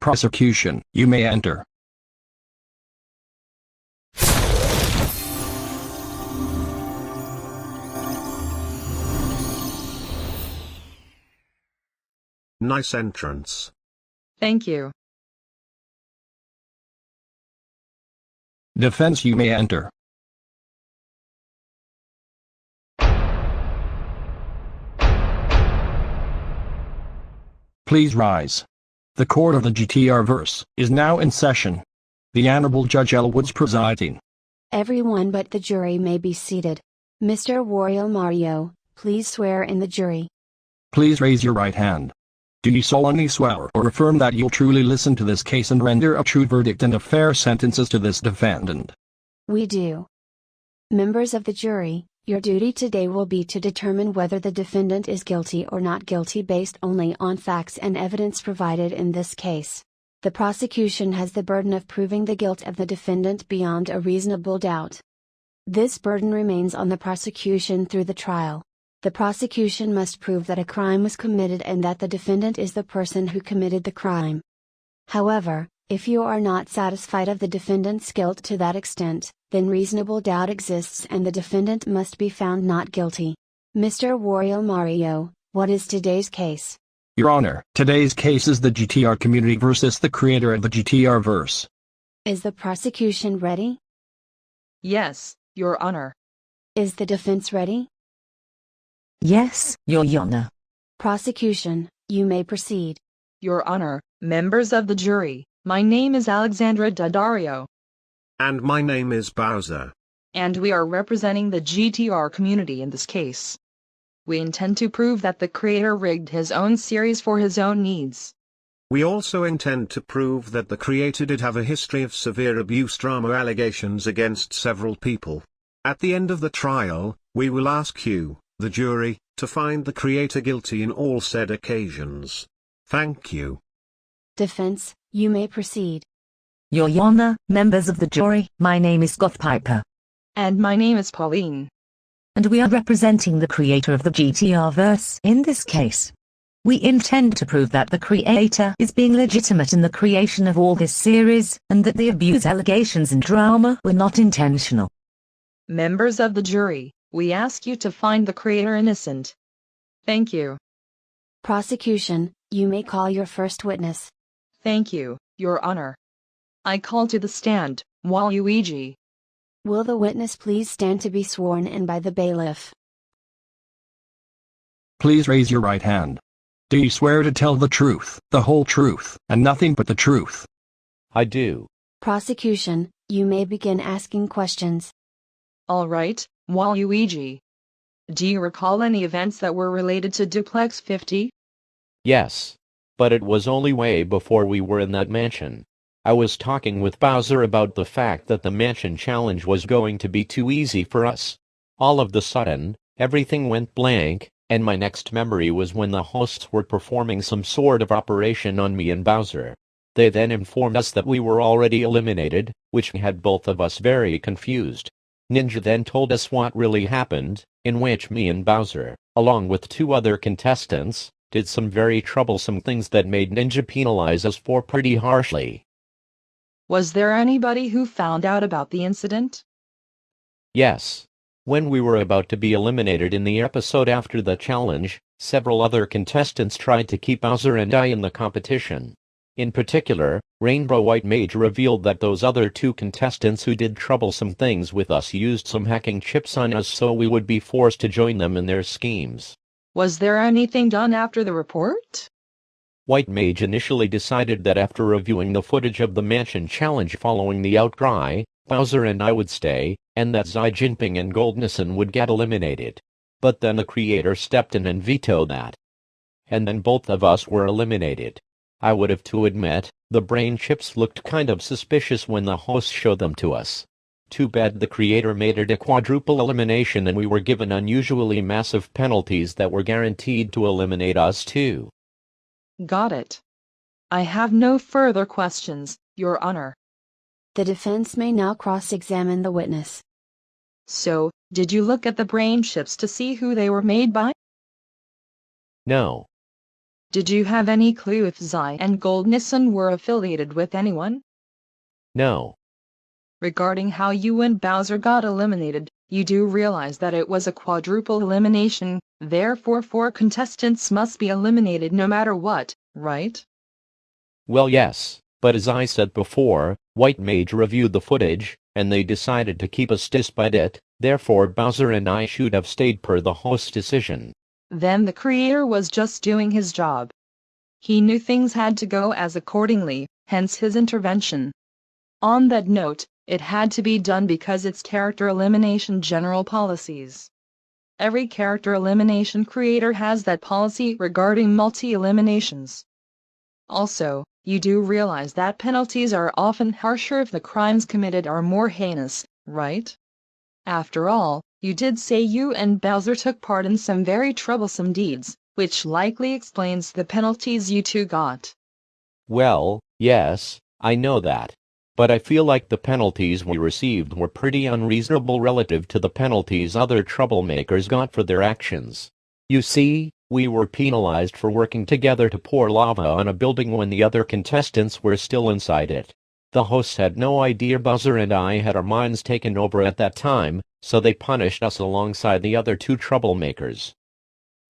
Prosecution, you may enter. Nice entrance. Thank you. Defense, you may enter. Please rise. The court of the CEverse is now in session. The Honorable Judge Elwood's presiding. Everyone but the jury may be seated. Mr. Wario Mario, please swear in the jury. Please raise your right hand. Do you solemnly swear or affirm that you'll truly listen to this case and render a true verdict and a fair sentences to this defendant? We do. Members of the jury, your duty today will be to determine whether the defendant is guilty or not guilty based only on facts and evidence provided in this case. The prosecution has the burden of proving the guilt of the defendant beyond a reasonable doubt. This burden remains on the prosecution through the trial. The prosecution must prove that a crime was committed and that the defendant is the person who committed the crime. However, if you are not satisfied of the defendant's guilt to that extent, then reasonable doubt exists and the defendant must be found not guilty. Mr. Wario Mario, what is today's case? Your Honor, today's case is the GTR community versus the creator of the GTRverse. Is the prosecution ready? Yes, Your Honor. Is the defense ready? Yes, Your Honor. Prosecution, you may proceed. Your Honor, members of the jury, my name is Alexandra Daddario. And my name is Bowser. And we are representing the GTR community in this case. We intend to prove that the creator rigged his own series for his own needs. We also intend to prove that the creator did have a history of severe abuse drama allegations against several people. At the end of the trial, we will ask you, the jury, to find the creator guilty in all said occasions. Thank you. Defense, you may proceed. Your Honor, members of the jury, my name is Goth Piper. And my name is Pauline. And we are representing the creator of the GTRverse in this case. We intend to prove that the creator is being legitimate in the creation of all this series, and that the abuse allegations and drama were not intentional. Members of the jury, we ask you to find the creator innocent. Thank you. Prosecution, you may call your first witness. Thank you, Your Honor. I call to the stand, Waluigi. Will the witness please stand to be sworn in by the bailiff? Please raise your right hand. Do you swear to tell the truth, the whole truth, and nothing but the truth? I do. Prosecution, you may begin asking questions. All right, Waluigi. Do you recall any events that were related to Duplex 50? Yes. But it was only way before we were in that mansion. I was talking with Bowser about the fact that the mansion challenge was going to be too easy for us. All of the sudden, everything went blank, and my next memory was when the hosts were performing some sort of operation on me and Bowser. They then informed us that we were already eliminated, which had both of us very confused. Ninja then told us what really happened, in which me and Bowser, along with 2 other contestants, did some very troublesome things that made Ninja penalize us for pretty harshly. Was there anybody who found out about the incident? Yes. When we were about to be eliminated in the episode after the challenge, several other contestants tried to keep Bowser and I in the competition. In particular, Rainbow White Mage revealed that those other 2 contestants who did troublesome things with us used some hacking chips on us so we would be forced to join them in their schemes. Was there anything done after the report? White Mage initially decided that after reviewing the footage of the mansion challenge following the outcry, Bowser and I would stay, and that Xi Jinping and Goldnissan would get eliminated. But then the creator stepped in and vetoed that. And then both of us were eliminated. I would have to admit, the brain chips looked kind of suspicious when the host showed them to us. Too bad the creator made it a quadruple elimination and we were given unusually massive penalties that were guaranteed to eliminate us too. Got it. I have no further questions, Your Honor. The defense may now cross-examine the witness. So, did you look at the brain chips to see who they were made by? No. Did you have any clue if Zai and Rednissan were affiliated with anyone? No. Regarding how you and Bowser got eliminated, you do realize that it was a quadruple elimination, therefore 4 contestants must be eliminated no matter what, right? Well, yes, but as I said before, White Mage reviewed the footage, and they decided to keep us despite it, therefore Bowser and I should have stayed per the host's decision. Then the creator was just doing his job. He knew things had to go as accordingly, hence his intervention. On that note, it had to be done because it's character elimination general policies. Every character elimination creator has that policy regarding multi-eliminations. Also, you do realize that penalties are often harsher if the crimes committed are more heinous, right? After all, you did say you and Bowser took part in some very troublesome deeds, which likely explains the penalties you two got. Well, yes, I know that. But I feel like the penalties we received were pretty unreasonable relative to the penalties other troublemakers got for their actions. You see, we were penalized for working together to pour lava on a building when the other contestants were still inside it. The hosts had no idea Bowser and I had our minds taken over at that time, so they punished us alongside the other 2 troublemakers.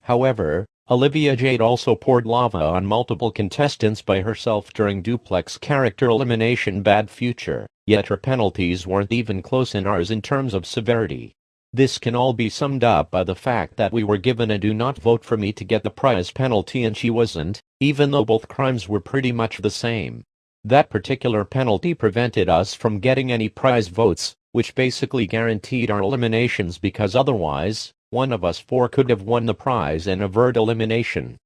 However, Olivia Jade also poured lava on multiple contestants by herself during Duplex character elimination Bad Future, yet her penalties weren't even close in ours in terms of severity. This can all be summed up by the fact that we were given a do not vote for me to get the prize penalty and she wasn't, even though both crimes were pretty much the same. That particular penalty prevented us from getting any prize votes, which basically guaranteed our eliminations because otherwise, one of us 4 could have won the prize and avert elimination.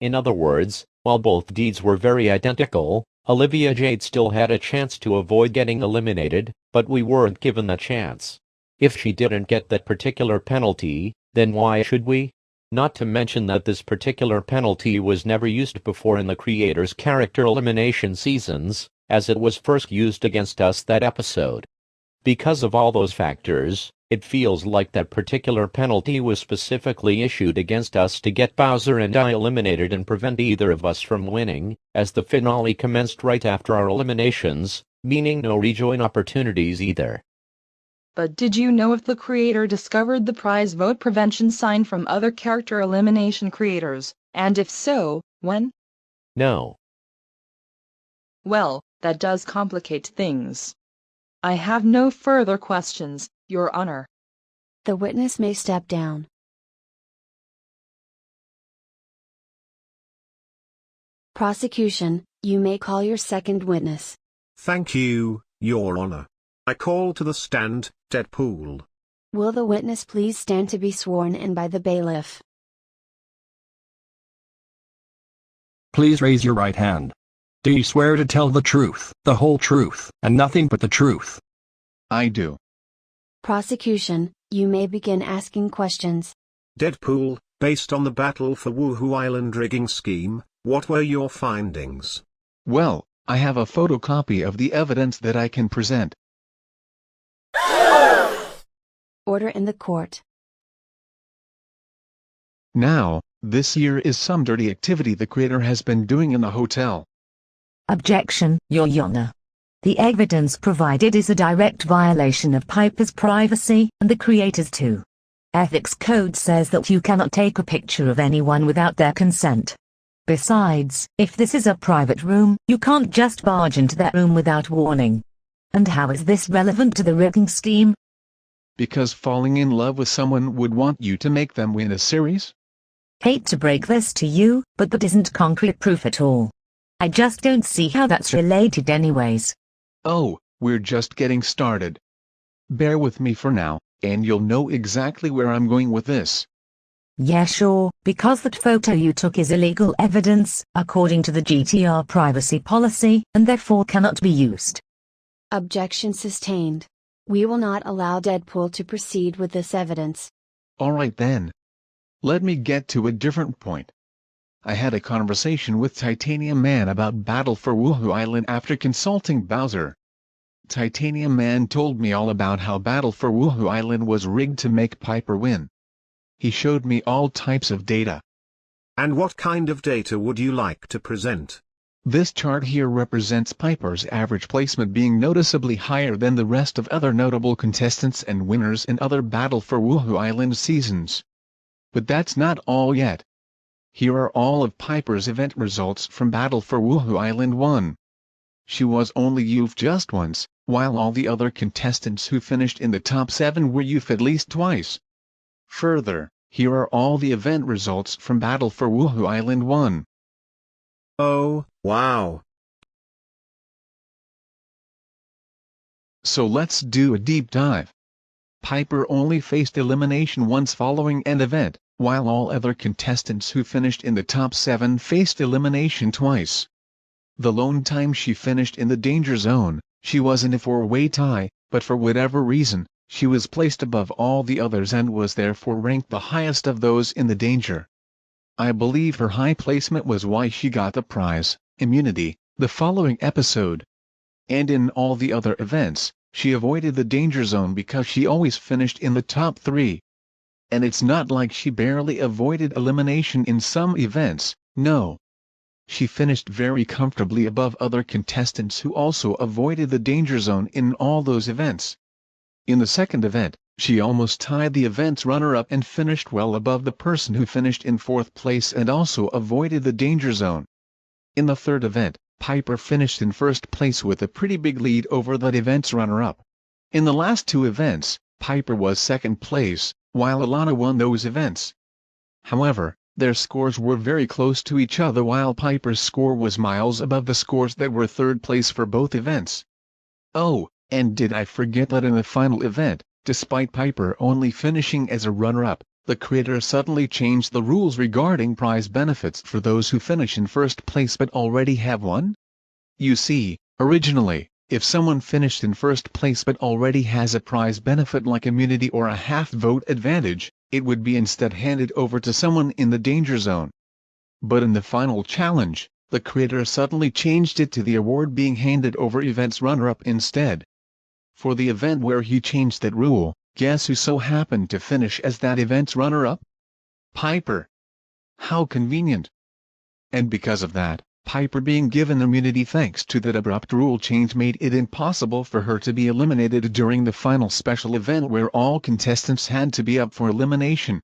In other words, while both deeds were very identical, Olivia Jade still had a chance to avoid getting eliminated, but we weren't given that chance. If she didn't get that particular penalty, then why should we? Not to mention that this particular penalty was never used before in the creator's character elimination seasons, as it was first used against us that episode. Because of all those factors, it feels like that particular penalty was specifically issued against us to get Bowser and I eliminated and prevent either of us from winning, as the finale commenced right after our eliminations, meaning no rejoin opportunities either. But did you know if the creator discovered the prize vote prevention sign from other character elimination creators, and if so, when? No. Well, that does complicate things. I have no further questions, Your Honor. The witness may step down. Prosecution, you may call your second witness. Thank you, Your Honor. I call to the stand, Deadpool. Will the witness please stand to be sworn in by the bailiff? Please raise your right hand. Do you swear to tell the truth, the whole truth, and nothing but the truth? I do. Prosecution, you may begin asking questions. Deadpool, based on the Battle for Woohoo Island rigging scheme, what were your findings? Well, I have a photocopy of the evidence that I can present. Order in the court. Now, this here is some dirty activity the creator has been doing in the hotel. Objection, Your Honor. The evidence provided is a direct violation of Piper's privacy and the creator's too. Ethics code says that you cannot take a picture of anyone without their consent. Besides, if this is a private room, you can't just barge into that room without warning. And how is this relevant to the rigging scheme? Because falling in love with someone would want you to make them win a series? Hate to break this to you, but that isn't concrete proof at all. I just don't see how that's related anyways. Oh, we're just getting started. Bear with me for now, and you'll know exactly where I'm going with this. Yeah, sure, because that photo you took is illegal evidence, according to the GTR privacy policy, and therefore cannot be used. Objection sustained. We will not allow Deadpool to proceed with this evidence. Alright then. Let me get to a different point. I had a conversation with Titanium Man about Battle for Woohoo Island after consulting Bowser. Titanium Man told me all about how Battle for Woohoo Island was rigged to make Piper win. He showed me all types of data. And what kind of data would you like to present? This chart here represents Piper's average placement being noticeably higher than the rest of other notable contestants and winners in other Battle for Wuhu Island seasons. But that's not all yet. Here are all of Piper's event results from Battle for Wuhu Island 1. She was only UF just once, while all the other contestants who finished in the top 7 were UF at least twice. Further, here are all the event results from Battle for Wuhu Island 1. Oh, wow. So let's do a deep dive. Piper only faced elimination once following an event, while all other contestants who finished in the top 7 faced elimination twice. The lone time she finished in the danger zone, she was in a 4-way tie, but for whatever reason, she was placed above all the others and was therefore ranked the highest of those in the danger. I believe her high placement was why she got the prize, immunity, the following episode. And in all the other events, she avoided the danger zone because she always finished in the top 3. And it's not like she barely avoided elimination in some events, no. She finished very comfortably above other contestants who also avoided the danger zone in all those events. In the second event, she almost tied the event's runner-up and finished well above the person who finished in 4th place and also avoided the danger zone. In the third event, Piper finished in 1st place with a pretty big lead over that event's runner-up. In the last 2 events, Piper was 2nd place, while Alana won those events. However, their scores were very close to each other while Piper's score was miles above the scores that were 3rd place for both events. Oh, and did I forget that in the final event, despite Piper only finishing as a runner-up, the creator suddenly changed the rules regarding prize benefits for those who finish in 1st place but already have won? You see, originally, if someone finished in 1st place but already has a prize benefit like immunity or a half-vote advantage, it would be instead handed over to someone in the danger zone. But in the final challenge, the creator suddenly changed it to the award being handed over event's runner-up instead. For the event where he changed that rule, guess who so happened to finish as that event's runner-up? Piper. How convenient. And because of that, Piper being given immunity thanks to that abrupt rule change made it impossible for her to be eliminated during the final special event where all contestants had to be up for elimination.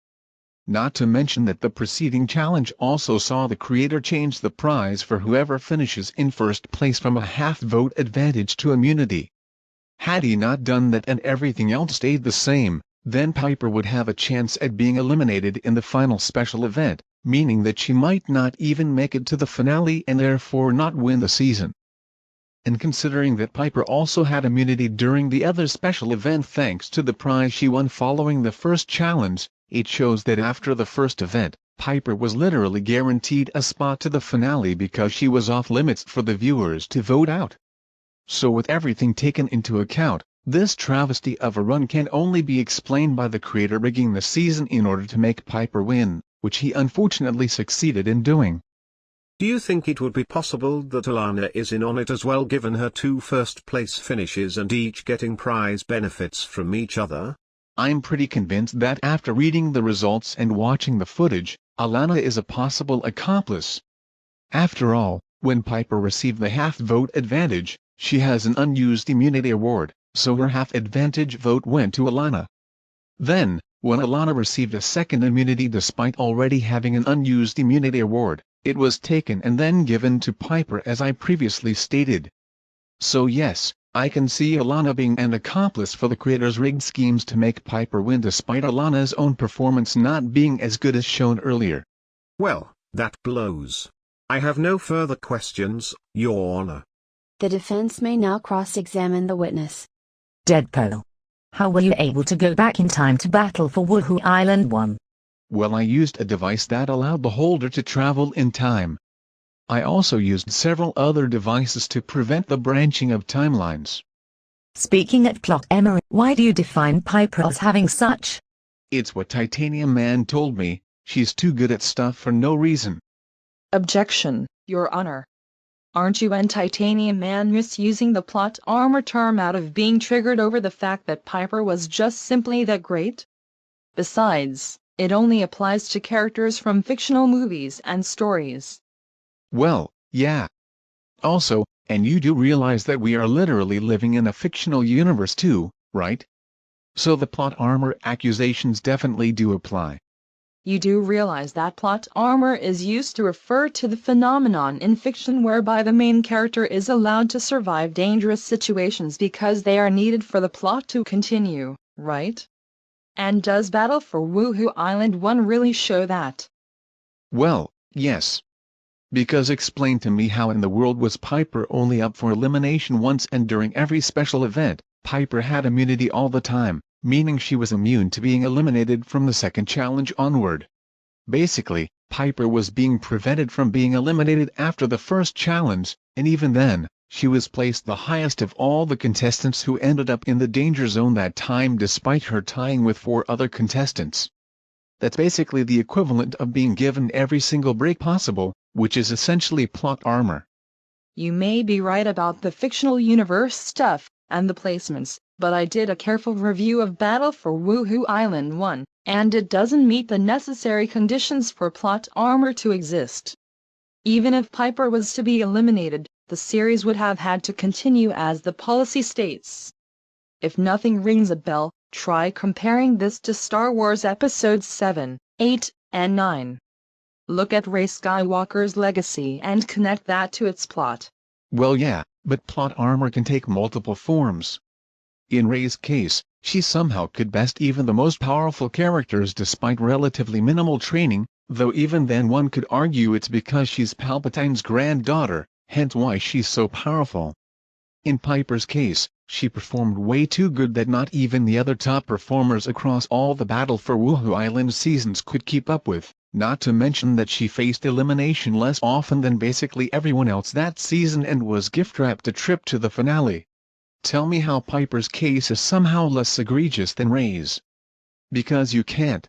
Not to mention that the preceding challenge also saw the creator change the prize for whoever finishes in 1st place from a half-vote advantage to immunity. Had he not done that and everything else stayed the same, then Piper would have a chance at being eliminated in the final special event, meaning that she might not even make it to the finale and therefore not win the season. And considering that Piper also had immunity during the other special event thanks to the prize she won following the first challenge, it shows that after the first event, Piper was literally guaranteed a spot to the finale because she was off limits for the viewers to vote out. So with everything taken into account, this travesty of a run can only be explained by the creator rigging the season in order to make Piper win, which he unfortunately succeeded in doing. Do you think it would be possible that Alana is in on it as well given her 2 first-place finishes and each getting prize benefits from each other? I'm pretty convinced that after reading the results and watching the footage, Alana is a possible accomplice. After all, when Piper received the half-vote advantage, she has an unused immunity award, so her half-advantage vote went to Alana. Then, when Alana received a second immunity despite already having an unused immunity award, it was taken and then given to Piper as I previously stated. So yes, I can see Alana being an accomplice for the creator's rigged schemes to make Piper win despite Alana's own performance not being as good as shown earlier. Well, that blows. I have no further questions, Your Honor. The defense may now cross-examine the witness. Deadpool. How were you able to go back in time to battle for Wuhu Island 1? Well, I used a device that allowed the holder to travel in time. I also used several other devices to prevent the branching of timelines. Speaking at plot Emery, why do you define Piper as having such? It's what Titanium Man told me, she's too good at stuff for no reason. Objection, Your Honor. Aren't you and Titanium Man misusing the plot armor term out of being triggered over the fact that Piper was just simply that great? Besides, It only applies to characters from fictional movies and stories. Well, yeah. Also, and you do realize that we are literally living in a fictional universe too, right? So the plot armor accusations definitely do apply. You do realize that plot armor is used to refer to the phenomenon in fiction whereby the main character is allowed to survive dangerous situations because they are needed for the plot to continue, right? And does Battle for Woohoo Island 1 really show that? Well, yes. Because explain to me how in the world was Piper only up for elimination once, and during every special event, Piper had immunity all the time, meaning she was immune to being eliminated from the second challenge onward. Basically, Piper was being prevented from being eliminated after the first challenge, and even then, she was placed the highest of all the contestants who ended up in the danger zone that time despite her tying with 4 other contestants. That's basically the equivalent of being given every single break possible, which is essentially plot armor. You may be right about the fictional universe stuff and the placements, but I did a careful review of Battle for Woohoo Island 1, and it doesn't meet the necessary conditions for plot armor to exist. Even if Piper was to be eliminated, the series would have had to continue as the policy states. If nothing rings a bell, try comparing this to Star Wars Episodes 7, 8, and 9. Look at Rey Skywalker's legacy and connect that to its plot. Well, yeah, but plot armor can take multiple forms. In Rey's case, she somehow could best even the most powerful characters despite relatively minimal training, though even then one could argue it's because she's Palpatine's granddaughter, hence why she's so powerful. In Piper's case, she performed way too good that not even the other top performers across all the Battle for Woohoo Island seasons could keep up with, not to mention that she faced elimination less often than basically everyone else that season and was gift-wrapped a trip to the finale. Tell me how Piper's case is somehow less egregious than Rey's. Because you can't.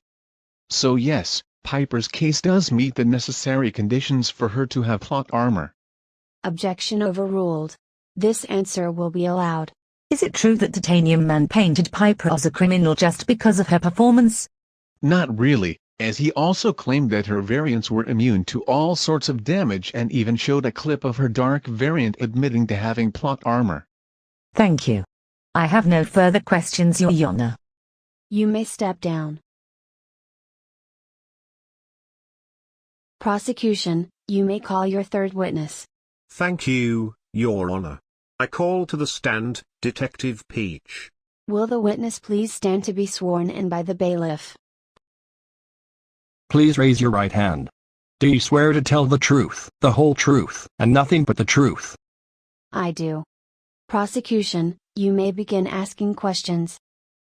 So yes, Piper's case does meet the necessary conditions for her to have plot armor. Objection overruled. This answer will be allowed. Is it true that Titanium Man painted Piper as a criminal just because of her performance? Not really, as he also claimed that her variants were immune to all sorts of damage and even showed a clip of her dark variant admitting to having plot armor. Thank you. I have no further questions, Your Honor. You may step down. Prosecution, you may call your third witness. Thank you, Your Honor. I call to the stand, Detective Peach. Will the witness please stand to be sworn in by the bailiff? Please raise your right hand. Do you swear to tell the truth, the whole truth, and nothing but the truth? I do. Prosecution, you may begin asking questions.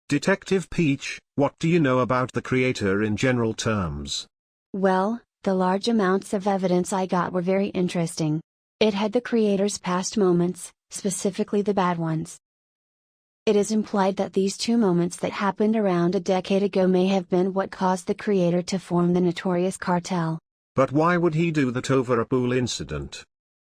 Detective Peach, what do you know about the creator in general terms? Well, the large amounts of evidence I got were very interesting. It had the creator's past moments, specifically the bad ones. It is implied that these 2 moments that happened around a decade ago may have been what caused the creator to form the notorious cartel. But why would he do that over a pool incident?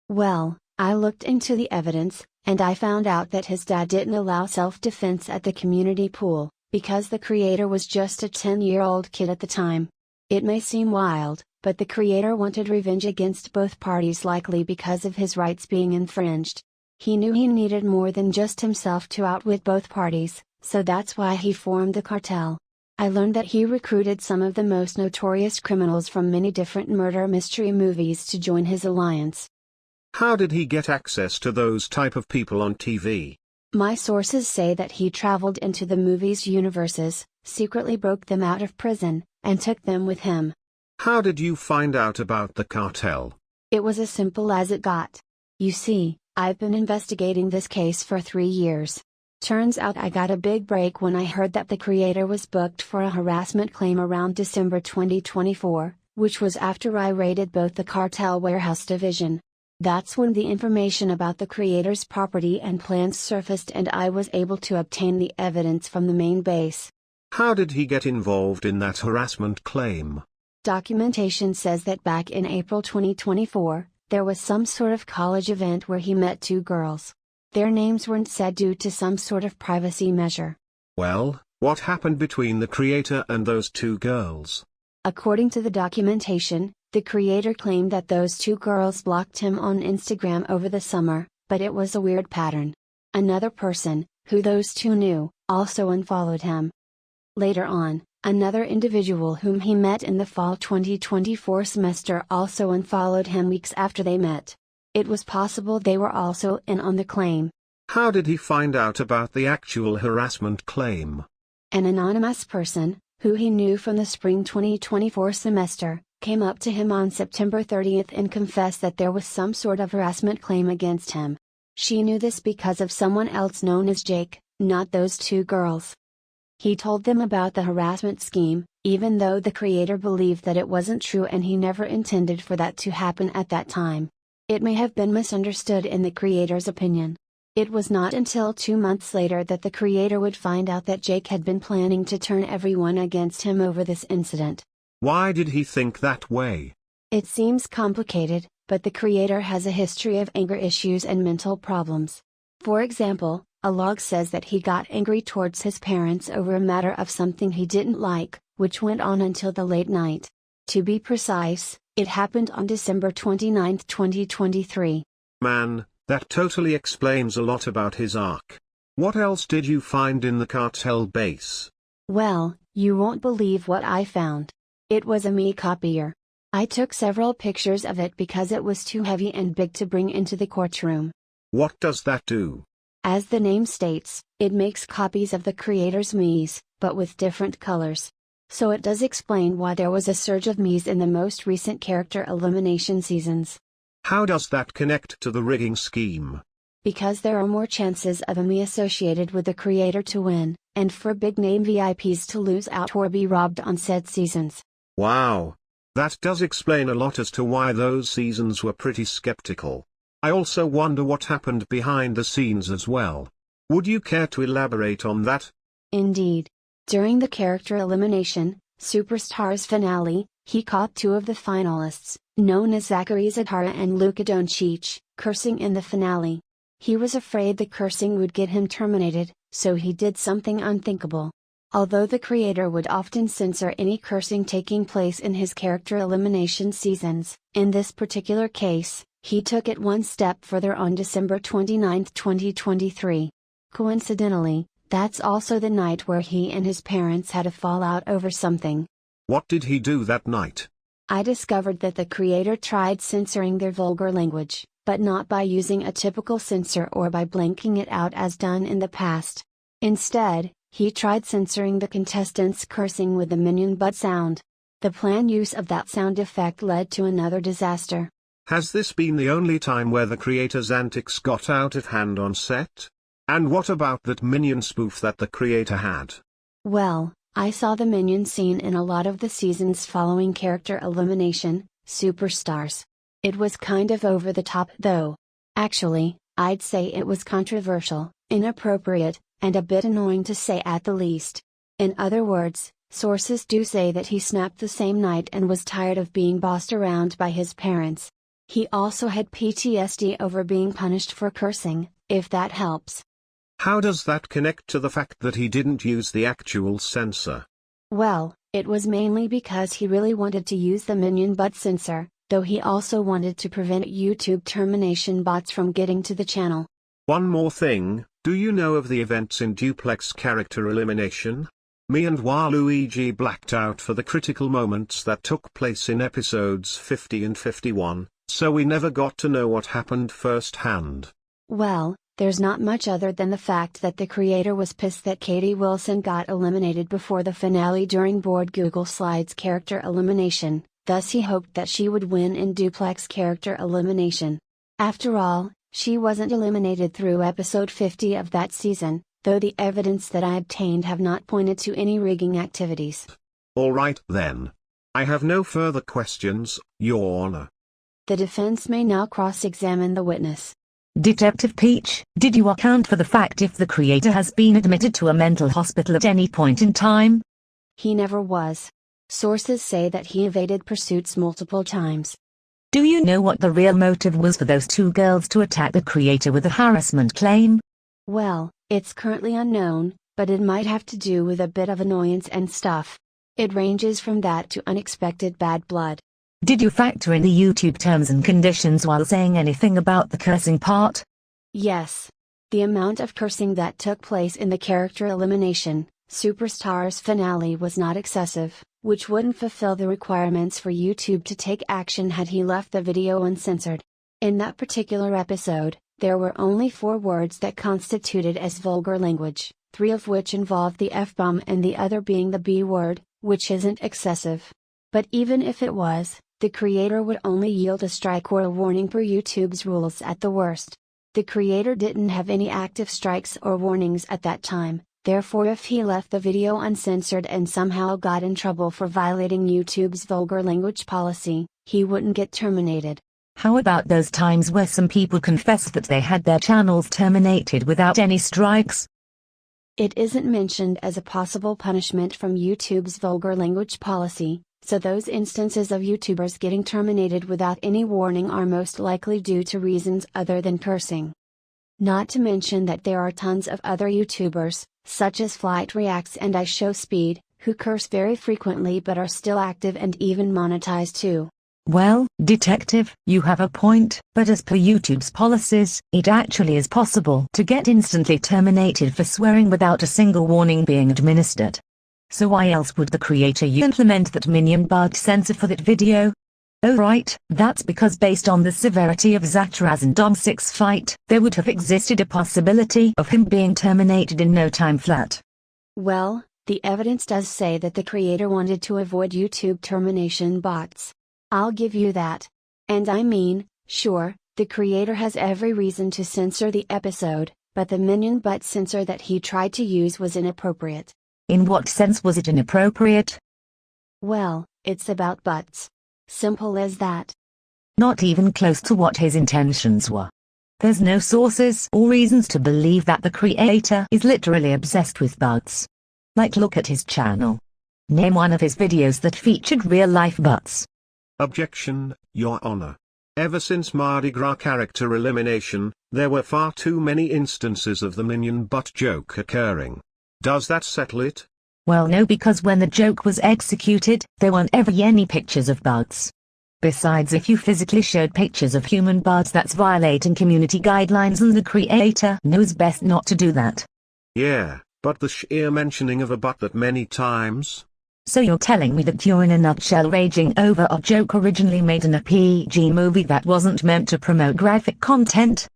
Well, I looked into the evidence, and I found out that his dad didn't allow self-defense at the community pool, because the creator was just a 10-year-old kid at the time. It may seem wild, but the creator wanted revenge against both parties, likely because of his rights being infringed. He knew he needed more than just himself to outwit both parties, so that's why he formed the cartel. I learned that he recruited some of the most notorious criminals from many different murder mystery movies to join his alliance. How did he get access to those type of people on TV? My sources say that he traveled into the movies' universes, secretly broke them out of prison, and took them with him. How did you find out about the cartel? It was as simple as it got. You see, I've been investigating this case for 3 years. Turns out I got a big break when I heard that the creator was booked for a harassment claim around December 2024, which was after I raided both the cartel warehouse division. That's when the information about the creator's property and plans surfaced, and I was able to obtain the evidence from the main base. How did he get involved in that harassment claim? Documentation says that back in April 2024, there was some sort of college event where he met 2 girls. Their names weren't said due to some sort of privacy measure. Well, What happened between the creator and those two girls? According to the documentation, the creator claimed that those two girls blocked him on Instagram over the summer, but it was a weird pattern. Another person, who those two knew, also unfollowed him. Later on, another individual whom he met in the fall 2024 semester also unfollowed him weeks after they met. It was possible they were also in on the claim. How did he find out about the actual harassment claim? An anonymous person, who he knew from the spring 2024 semester, came up to him on September 30th and confessed that there was some sort of harassment claim against him. She knew this because of someone else known as Jake, not those two girls. He told them about the harassment scheme, even though the creator believed that it wasn't true and he never intended for that to happen at that time. It may have been misunderstood in the creator's opinion. It was not until 2 months later that the creator would find out that Jake had been planning to turn everyone against him over this incident. Why did he think that way? It seems complicated, but the creator has a history of anger issues and mental problems. For example, a log says that he got angry towards his parents over a matter of something he didn't like, which went on until the late night. To be precise, it happened on December 29, 2023. Man, that totally explains a lot about his arc. What else did you find in the cartel base? Well, you won't believe what I found. It was a me copier. I took several pictures of it because it was too heavy and big to bring into the courtroom. What does that do? As the name states, it makes copies of the creator's me's, but with different colors. So it does explain why there was a surge of me's in the most recent character elimination seasons. How does that connect to the rigging scheme? Because there are more chances of a me associated with the creator to win, and for big name VIPs to lose out or be robbed on said seasons. Wow. That does explain a lot as to why those seasons were pretty skeptical. I also wonder what happened behind the scenes as well. Would you care to elaborate on that? Indeed. During the character elimination, Superstars finale, he caught two of the finalists, known as Zatara and Luka Doncic, cursing in the finale. He was afraid the cursing would get him terminated, so he did something unthinkable. Although the creator would often censor any cursing taking place in his character elimination seasons, in this particular case, he took it one step further on December 29, 2023. Coincidentally, that's also the night where he and his parents had a fallout over something. What did he do that night? I discovered that the creator tried censoring their vulgar language, but not by using a typical censor or by blanking it out as done in the past. Instead, he tried censoring the contestants' cursing with the minion butt sound. The planned use of that sound effect led to another disaster. Has this been the only time where the creator's antics got out of hand on set? And what about that minion spoof that the creator had? Well, I saw the minion scene in a lot of the seasons following character elimination, Superstars. It was kind of over the top though. Actually, I'd say it was controversial, inappropriate, and a bit annoying to say at the least. In other words, sources do say that he snapped the same night and was tired of being bossed around by his parents. He also had PTSD over being punished for cursing, if that helps. How does that connect to the fact that he didn't use the actual censor? Well, it was mainly because he really wanted to use the minion butt censor, though he also wanted to prevent YouTube termination bots from getting to the channel. One more thing, do you know of the events in Duplex character elimination? Me and Waluigi blacked out for the critical moments that took place in episodes 50 and 51, so we never got to know what happened firsthand. Well, there's not much other than the fact that the creator was pissed that Katie Wilson got eliminated before the finale during Bored Google Slides character elimination, thus he hoped that she would win in Duplex character elimination. After all, she wasn't eliminated through episode 50 of that season, though the evidence that I obtained have not pointed to any rigging activities. Alright then. I have no further questions, Your Honor. The defense may now cross-examine the witness. Detective Peach, did you account for the fact if the creator has been admitted to a mental hospital at any point in time? He never was. Sources say that he evaded pursuits multiple times. Do you know what the real motive was for those two girls to attack the creator with a harassment claim? Well, it's currently unknown, but it might have to do with a bit of annoyance and stuff. It ranges from that to unexpected bad blood. Did you factor in the YouTube terms and conditions while saying anything about the cursing part? Yes. The amount of cursing that took place in the character elimination, Superstar's finale was not excessive, which wouldn't fulfill the requirements for YouTube to take action had he left the video uncensored. In that particular episode, there were only 4 words that constituted as vulgar language, 3 of which involved the F-bomb and the other being the B word, which isn't excessive. But even if it was, the creator would only yield a strike or a warning per YouTube's rules at the worst. The creator didn't have any active strikes or warnings at that time, therefore if he left the video uncensored and somehow got in trouble for violating YouTube's vulgar language policy, he wouldn't get terminated. How about those times where some people confessed that they had their channels terminated without any strikes? It isn't mentioned as a possible punishment from YouTube's vulgar language policy, so those instances of YouTubers getting terminated without any warning are most likely due to reasons other than cursing. Not to mention that there are tons of other YouTubers, such as Flight Reacts and I Show Speed, who curse very frequently but are still active and even monetized too. Well, detective, you have a point, but as per YouTube's policies, it actually is possible to get instantly terminated for swearing without a single warning being administered. So why else would the creator implement that minion bug censor for that video? Oh right, that's because based on the severity of Zatara's and Dom6 fight, there would have existed a possibility of him being terminated in no time flat. Well, the evidence does say that the creator wanted to avoid YouTube termination bots. I'll give you that. And I mean, sure, the creator has every reason to censor the episode, but the minion bot censor that he tried to use was inappropriate. In what sense was it inappropriate? Well, it's about bots. Simple as that. Not even close to what his intentions were. There's no sources or reasons to believe that the creator is literally obsessed with bots. Like look at his channel. Name one of his videos that featured real-life bots. Objection, Your Honor. Ever since Mardi Gras character elimination, there were far too many instances of the minion bot joke occurring. Does that settle it? Well no, because when the joke was executed, there weren't ever any pictures of bots. Besides, if you physically showed pictures of human bots, that's violating community guidelines and the creator knows best not to do that. Yeah, but the sheer mentioning of a bot that many times? So you're telling me that you're in a nutshell raging over a joke originally made in a PG movie that wasn't meant to promote graphic content?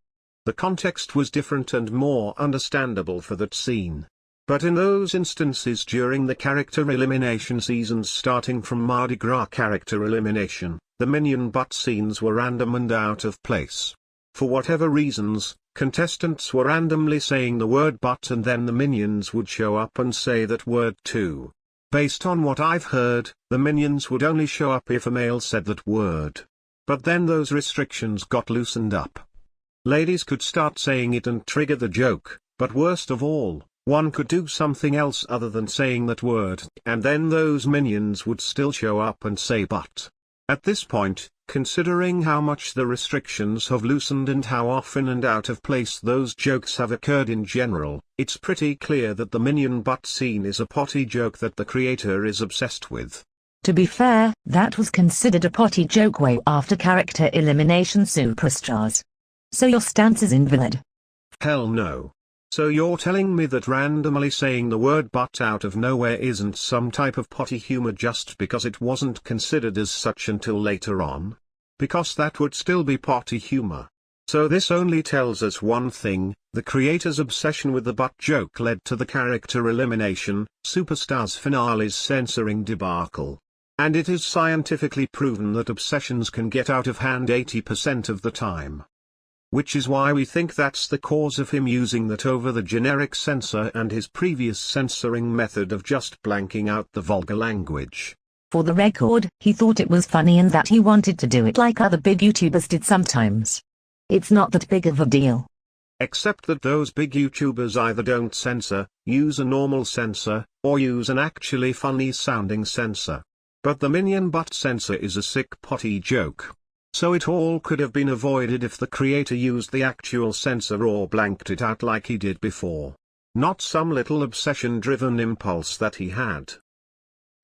The context was different and more understandable for that scene. But in those instances during the character elimination seasons starting from Mardi Gras character elimination, the minion bot scenes were random and out of place. For whatever reasons, contestants were randomly saying the word bot and then the minions would show up and say that word too. Based on what I've heard, the minions would only show up if a male said that word. But then those restrictions got loosened up. Ladies could start saying it and trigger the joke, but worst of all, one could do something else other than saying that word, and then those minions would still show up and say but. At this point, considering how much the restrictions have loosened and how often and out of place those jokes have occurred in general, it's pretty clear that the minion butt scene is a potty joke that the creator is obsessed with. To be fair, that was considered a potty joke way after character elimination superstars. So your stance is invalid. Hell no. So you're telling me that randomly saying the word butt out of nowhere isn't some type of potty humor just because it wasn't considered as such until later on? Because that would still be potty humor. So this only tells us one thing: the creator's obsession with the butt joke led to the character elimination, Superstars finale's censoring debacle. And it is scientifically proven that obsessions can get out of hand 80% of the time. Which is why we think that's the cause of him using that over the generic censor and his previous censoring method of just blanking out the vulgar language. For the record, he thought it was funny and that he wanted to do it like other big YouTubers did sometimes. It's not that big of a deal. Except that those big YouTubers either don't censor, use a normal censor, or use an actually funny sounding censor. But the minion butt censor is a sick potty joke. So it all could have been avoided if the creator used the actual censor or blanked it out like he did before. not some little obsession-driven impulse that he had.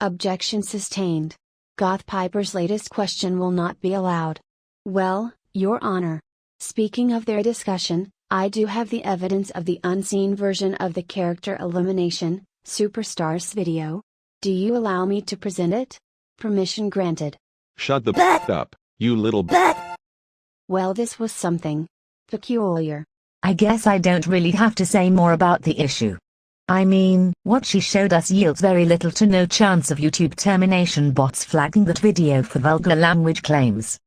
Objection sustained. Goth Piper's latest question will not be allowed. Well, Your Honor. Speaking of their discussion, I do have the evidence of the unseen version of the character elimination, Superstars video. Do you allow me to present it? Permission granted. Shut the f up, you little b. Well, this was something peculiar. I guess I don't really have to say more about the issue. I mean, what she showed us yields very little to no chance of YouTube termination bots flagging that video for vulgar language claims.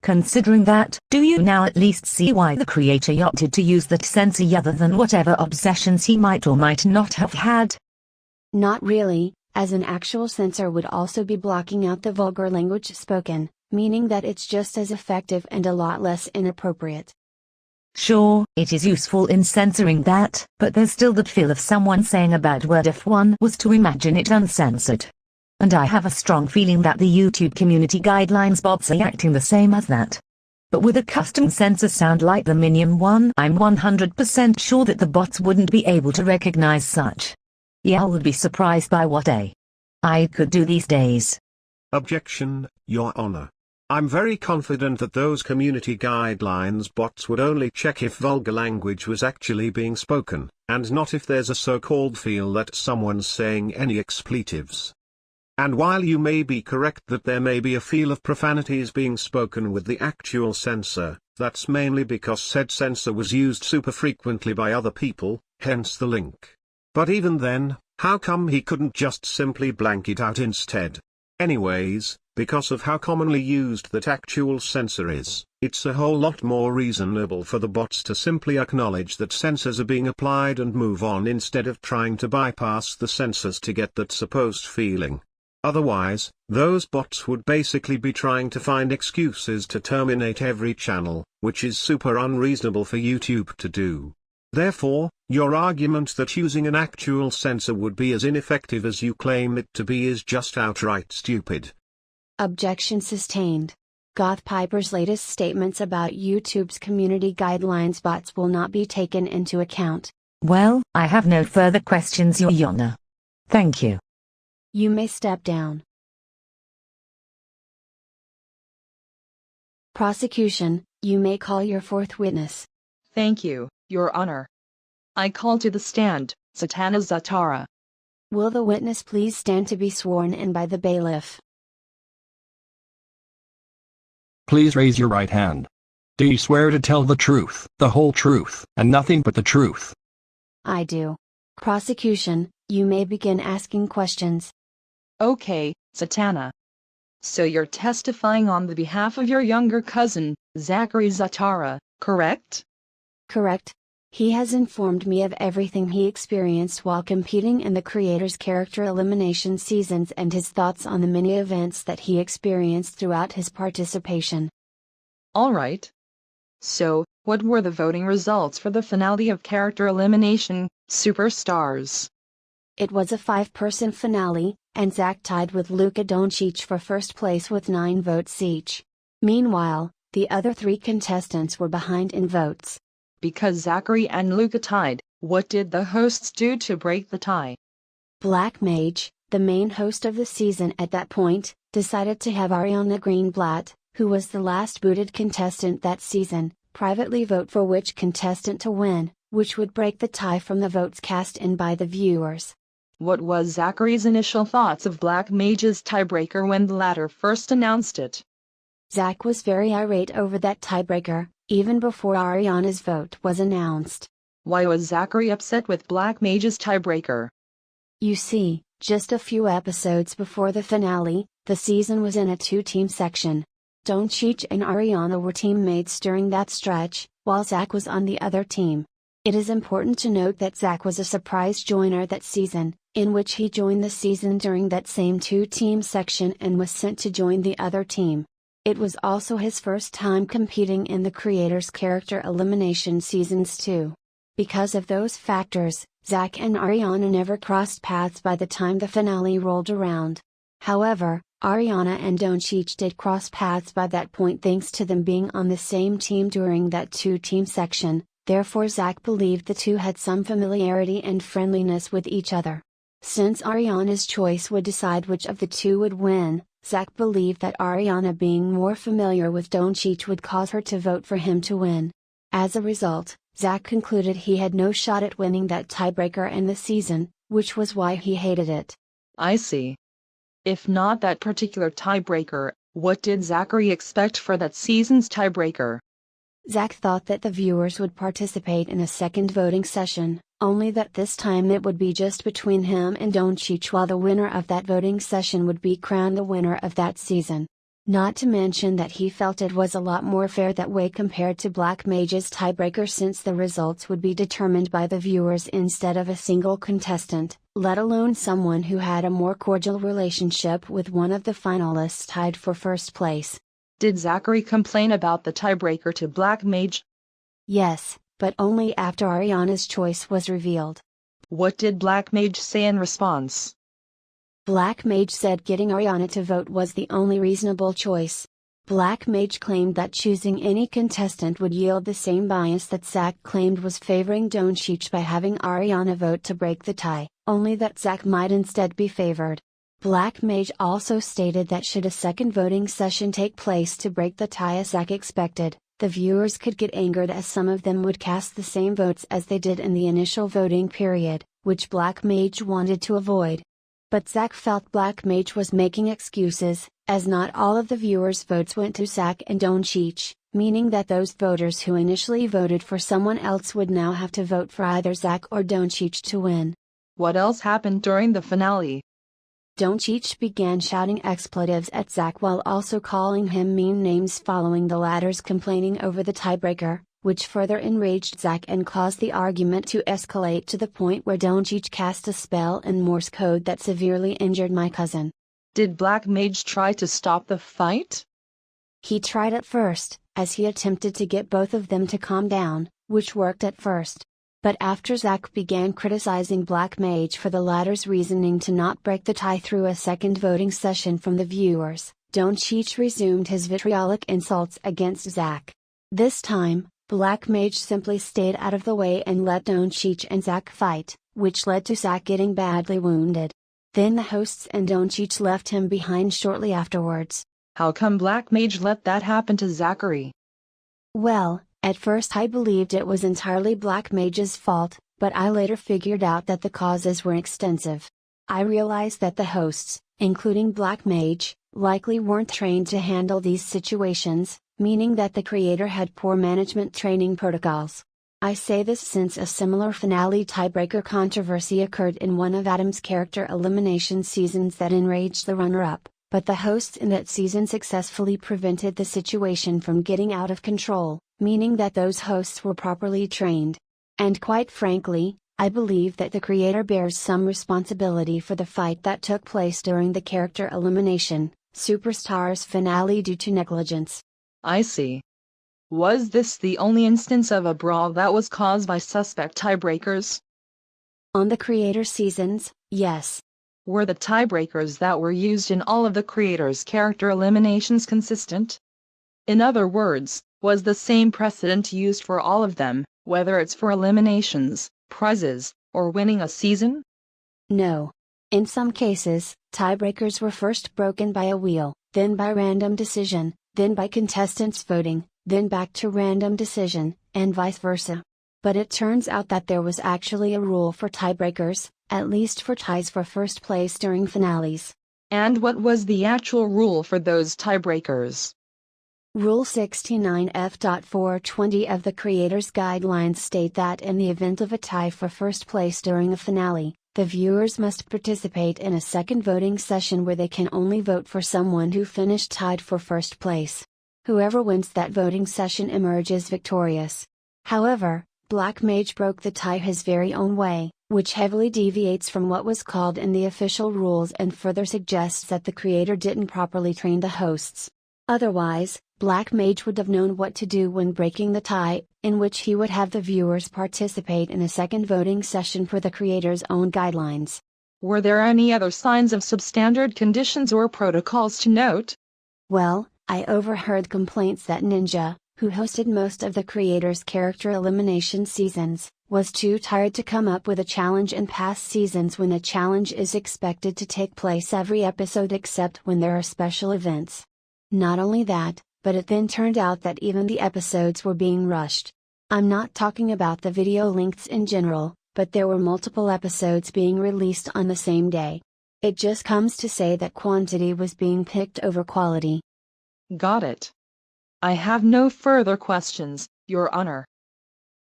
Considering that, do you now at least see why the creator opted to use that censor other than whatever obsessions he might or might not have had? Not really, as an actual censor would also be blocking out the vulgar language spoken, meaning that it's just as effective and a lot less inappropriate. Sure, it is useful in censoring that, but there's still that feel of someone saying a bad word if one was to imagine it uncensored. And I have a strong feeling that the YouTube community guidelines bots are acting the same as that. But with a custom censor sound like the Minion one, I'm 100% sure that the bots wouldn't be able to recognize such. Yeah, I would be surprised by what I could do these days. Objection, Your Honor. I'm very confident that those community guidelines bots would only check if vulgar language was actually being spoken, and not if there's a so-called feel that someone's saying any expletives. And while you may be correct that there may be a feel of profanities being spoken with the actual censor, that's mainly because said censor was used super frequently by other people, hence the link. But even then, how come he couldn't just simply blank it out instead? Anyways, because of how commonly used that actual censor is, it's a whole lot more reasonable for the bots to simply acknowledge that censors are being applied and move on instead of trying to bypass the censors to get that supposed feeling. Otherwise, those bots would basically be trying to find excuses to terminate every channel, which is super unreasonable for YouTube to do. Therefore, your argument that using an actual censor would be as ineffective as you claim it to be is just outright stupid. Objection sustained. Goth Piper's latest statements about YouTube's community guidelines bots will not be taken into account. Well, I have no further questions, Your Honor. Thank you. You may step down. Prosecution, you may call your fourth witness. Thank you, Your Honor. I call to the stand, Zatanna Zatara. Will the witness please stand to be sworn in by the bailiff? Please raise your right hand. Do you swear to tell the truth, the whole truth, and nothing but the truth? I do. Prosecution, you may begin asking questions. Okay, Zatanna. So you're testifying on the behalf of your younger cousin, Zachary Zatara, correct? Correct. He has informed me of everything he experienced while competing in the creator's character elimination seasons and his thoughts on the many events that he experienced throughout his participation. Alright. So, what were the voting results for the finale of character elimination, Superstars? It was a 5-person finale, and Zach tied with Luka Doncic for first place with 9 votes each. Meanwhile, the other 3 contestants were behind in votes. Because Zachary and Luka tied, what did the hosts do to break the tie? Black Mage, the main host of the season at that point, decided to have Ariana Greenblatt, who was the last booted contestant that season, privately vote for which contestant to win, which would break the tie from the votes cast in by the viewers. What was Zachary's initial thoughts of Black Mage's tiebreaker when the latter first announced it? Zach was very irate over that tiebreaker, even before Ariana's vote was announced. Why was Zachary upset with Black Mage's tiebreaker? You see, just a few episodes before the finale, the season was in a 2-team section. Doncic and Ariana were teammates during that stretch, while Zach was on the other team. It is important to note that Zach was a surprise joiner that season, in which he joined the season during that same 2-team section and was sent to join the other team. It was also his first time competing in the creator's character elimination seasons too. Because of those factors, Zach and Ariana never crossed paths by the time the finale rolled around. However, Ariana and Doncic did cross paths by that point thanks to them being on the same team during that 2-team section, Therefore Zack believed the two had some familiarity and friendliness with each other. Since Ariana's choice would decide which of the two would win, Zack believed that Ariana being more familiar with Doncic would cause her to vote for him to win. As a result, Zack concluded he had no shot at winning that tiebreaker in the season, which was why he hated it. I see. If not that particular tiebreaker, what did Zachary expect for that season's tiebreaker? Zack thought that the viewers would participate in a second voting session, only that this time it would be just between him and Doncic, while the winner of that voting session would be crowned the winner of that season. Not to mention that he felt it was a lot more fair that way compared to Black Mage's tiebreaker, since the results would be determined by the viewers instead of a single contestant, let alone someone who had a more cordial relationship with one of the finalists tied for first place. Did Zachary complain about the tiebreaker to Black Mage? Yes, but only after Ariana's choice was revealed. What did Black Mage say in response? Black Mage said getting Ariana to vote was the only reasonable choice. Black Mage claimed that choosing any contestant would yield the same bias that Zack claimed was favoring Doncic by having Ariana vote to break the tie, only that Zack might instead be favored. Black Mage also stated that should a second voting session take place to break the tie as Zack expected, the viewers could get angered as some of them would cast the same votes as they did in the initial voting period, which Black Mage wanted to avoid. But Zack felt Black Mage was making excuses, as not all of the viewers' votes went to Zack and Doncic, meaning that those voters who initially voted for someone else would now have to vote for either Zack or Doncic to win. What else happened during the finale? Doncic began shouting expletives at Zack while also calling him mean names following the latter's complaining over the tiebreaker, which further enraged Zack and caused the argument to escalate to the point where Doncic cast a spell in Morse code that severely injured my cousin. Did Black Mage try to stop the fight? He tried at first, as he attempted to get both of them to calm down, which worked at first. But after Zack began criticizing Black Mage for the latter's reasoning to not break the tie through a second voting session from the viewers, Doncic resumed his vitriolic insults against Zack. This time, Black Mage simply stayed out of the way and let Doncic and Zack fight, which led to Zack getting badly wounded. Then the hosts and Doncic left him behind shortly afterwards. How come Black Mage let that happen to Zachary? Well, at first I believed it was entirely Black Mage's fault, but I later figured out that the causes were extensive. I realized that the hosts, including Black Mage, likely weren't trained to handle these situations, meaning that the creator had poor management training protocols. I say this since a similar finale tiebreaker controversy occurred in one of Adam's character elimination seasons that enraged the runner-up, but the hosts in that season successfully prevented the situation from getting out of control, meaning that those hosts were properly trained. And quite frankly, I believe that the creator bears some responsibility for the fight that took place during the character elimination, Superstar's finale due to negligence. I see. Was this the only instance of a brawl that was caused by suspect tiebreakers? On the creator seasons, yes. Were the tiebreakers that were used in all of the creator's character eliminations consistent? In other words, was the same precedent used for all of them, whether it's for eliminations, prizes, or winning a season? No. In some cases, tiebreakers were first broken by a wheel, then by random decision, then by contestants voting, then back to random decision, and vice versa. But it turns out that there was actually a rule for tiebreakers, at least for ties for first place during finales. And what was the actual rule for those tiebreakers? Rule 69F.420 of the Creator's Guidelines state that in the event of a tie for first place during a finale, the viewers must participate in a second voting session where they can only vote for someone who finished tied for first place. Whoever wins that voting session emerges victorious. However, Black Mage broke the tie his very own way, which heavily deviates from what was called in the official rules and further suggests that the creator didn't properly train the hosts. Otherwise, Black Mage would have known what to do when breaking the tie, in which he would have the viewers participate in a second voting session per the creator's own guidelines. Were there any other signs of substandard conditions or protocols to note? Well, I overheard complaints that Ninja, who hosted most of the creator's character elimination seasons, was too tired to come up with a challenge in past seasons when a challenge is expected to take place every episode except when there are special events. Not only that, but it then turned out that even the episodes were being rushed. I'm not talking about the video lengths in general, but there were multiple episodes being released on the same day. It just comes to say that quantity was being picked over quality. Got it. I have no further questions, Your Honor.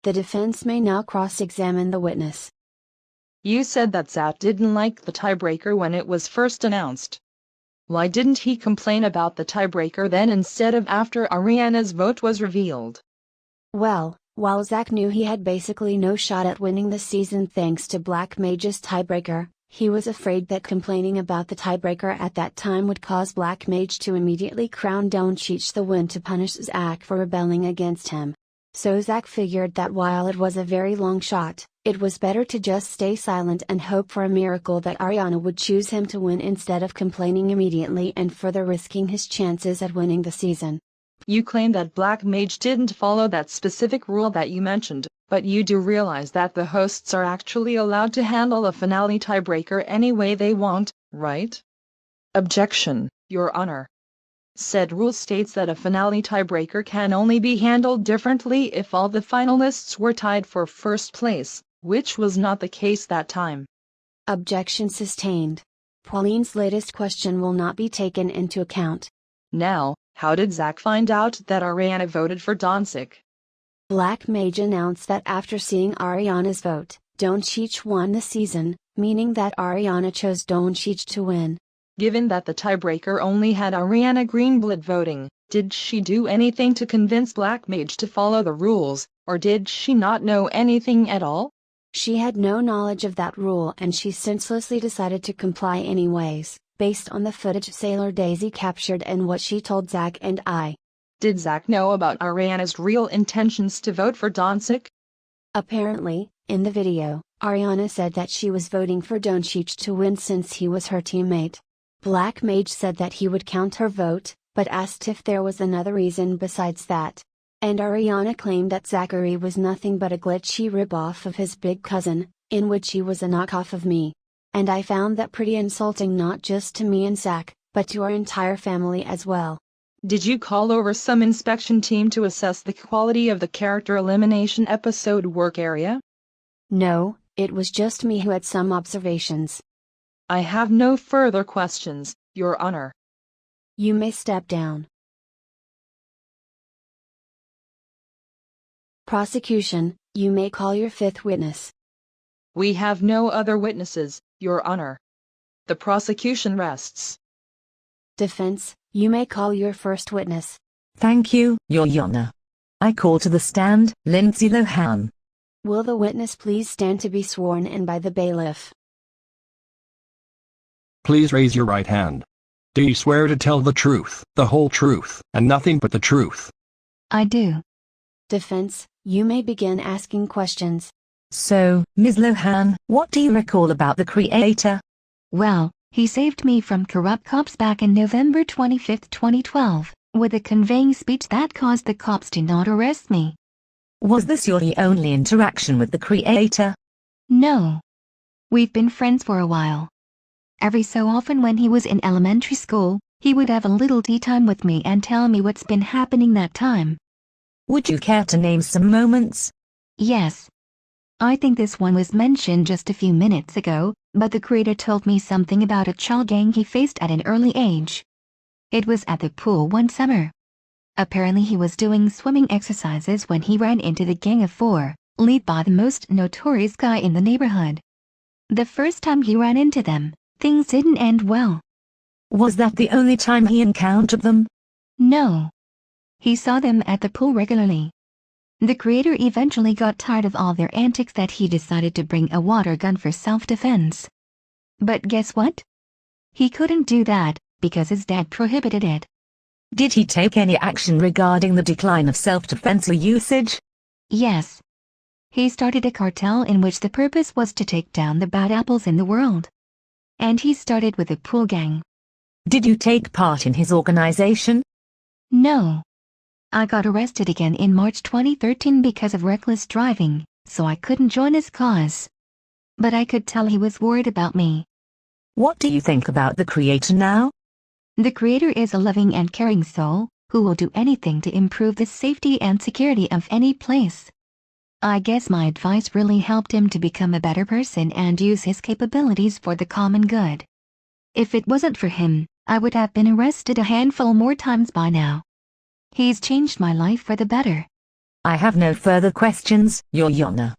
The defense may now cross-examine the witness. You said that Zat didn't like the tiebreaker when it was first announced. Why didn't he complain about the tiebreaker then instead of after Ariana's vote was revealed? Well, while Zach knew he had basically no shot at winning the season thanks to Black Mage's tiebreaker, he was afraid that complaining about the tiebreaker at that time would cause Black Mage to immediately crown Doncic the win to punish Zach for rebelling against him. So Zach figured that while it was a very long shot, it was better to just stay silent and hope for a miracle that Ariana would choose him to win instead of complaining immediately and further risking his chances at winning the season. You claim that Black Mage didn't follow that specific rule that you mentioned, but you do realize that the hosts are actually allowed to handle a finale tiebreaker any way they want, right? Objection, Your Honor. Said rule states that a finale tiebreaker can only be handled differently if all the finalists were tied for first place, which was not the case that time. Objection sustained. Pauline's latest question will not be taken into account. Now, how did Zach find out that Ariana voted for Doncic? Black Mage announced that after seeing Ariana's vote, Doncic won the season, meaning that Ariana chose Doncic to win. Given that the tiebreaker only had Ariana Greenblatt voting, did she do anything to convince Black Mage to follow the rules, or did she not know anything at all? She had no knowledge of that rule and she senselessly decided to comply anyways, based on the footage Sailor Daisy captured and what she told Zach and I. Did Zach know about Ariana's real intentions to vote for Doncic? Apparently, in the video, Ariana said that she was voting for Doncic to win since he was her teammate. Black Mage said that he would count her vote, but asked if there was another reason besides that. And Ariana claimed that Zachary was nothing but a glitchy ripoff of his big cousin, in which he was a knockoff of me. And I found that pretty insulting not just to me and Zach, but to our entire family as well. Did you call over some inspection team to assess the quality of the character elimination episode work area? No, it was just me who had some observations. I have no further questions, Your Honor. You may step down. Prosecution, you may call your fifth witness. We have no other witnesses, Your Honor. The prosecution rests. Defense, you may call your first witness. Thank you, Your Honor. I call to the stand, Lindsay Lohan. Will the witness please stand to be sworn in by the bailiff? Please raise your right hand. Do you swear to tell the truth, the whole truth, and nothing but the truth? I do. Defense, you may begin asking questions. So, Ms. Lohan, what do you recall about the creator? Well, he saved me from corrupt cops back in November 25, 2012, with a conveying speech that caused the cops to not arrest me. Was this your only interaction with the creator? No. We've been friends for a while. Every so often when he was in elementary school, he would have a little tea time with me and tell me what's been happening that time. Would you care to name some moments? Yes. I think this one was mentioned just a few minutes ago, but the creator told me something about a child gang he faced at an early age. It was at the pool one summer. Apparently he was doing swimming exercises when he ran into the gang of four, led by the most notorious guy in the neighborhood. The first time he ran into them, things didn't end well. Was that the only time he encountered them? No. He saw them at the pool regularly. The creator eventually got tired of all their antics that he decided to bring a water gun for self-defense. But guess what? He couldn't do that, because his dad prohibited it. Did he take any action regarding the decline of self-defense usage? Yes. He started a cartel in which the purpose was to take down the bad apples in the world. And he started with the pool gang. Did you take part in his organization? No. I got arrested again in March 2013 because of reckless driving, so I couldn't join his cause. But I could tell he was worried about me. What do you think about the creator now? The creator is a loving and caring soul, who will do anything to improve the safety and security of any place. I guess my advice really helped him to become a better person and use his capabilities for the common good. If it wasn't for him, I would have been arrested a handful more times by now. He's changed my life for the better. I have no further questions, Your Honor.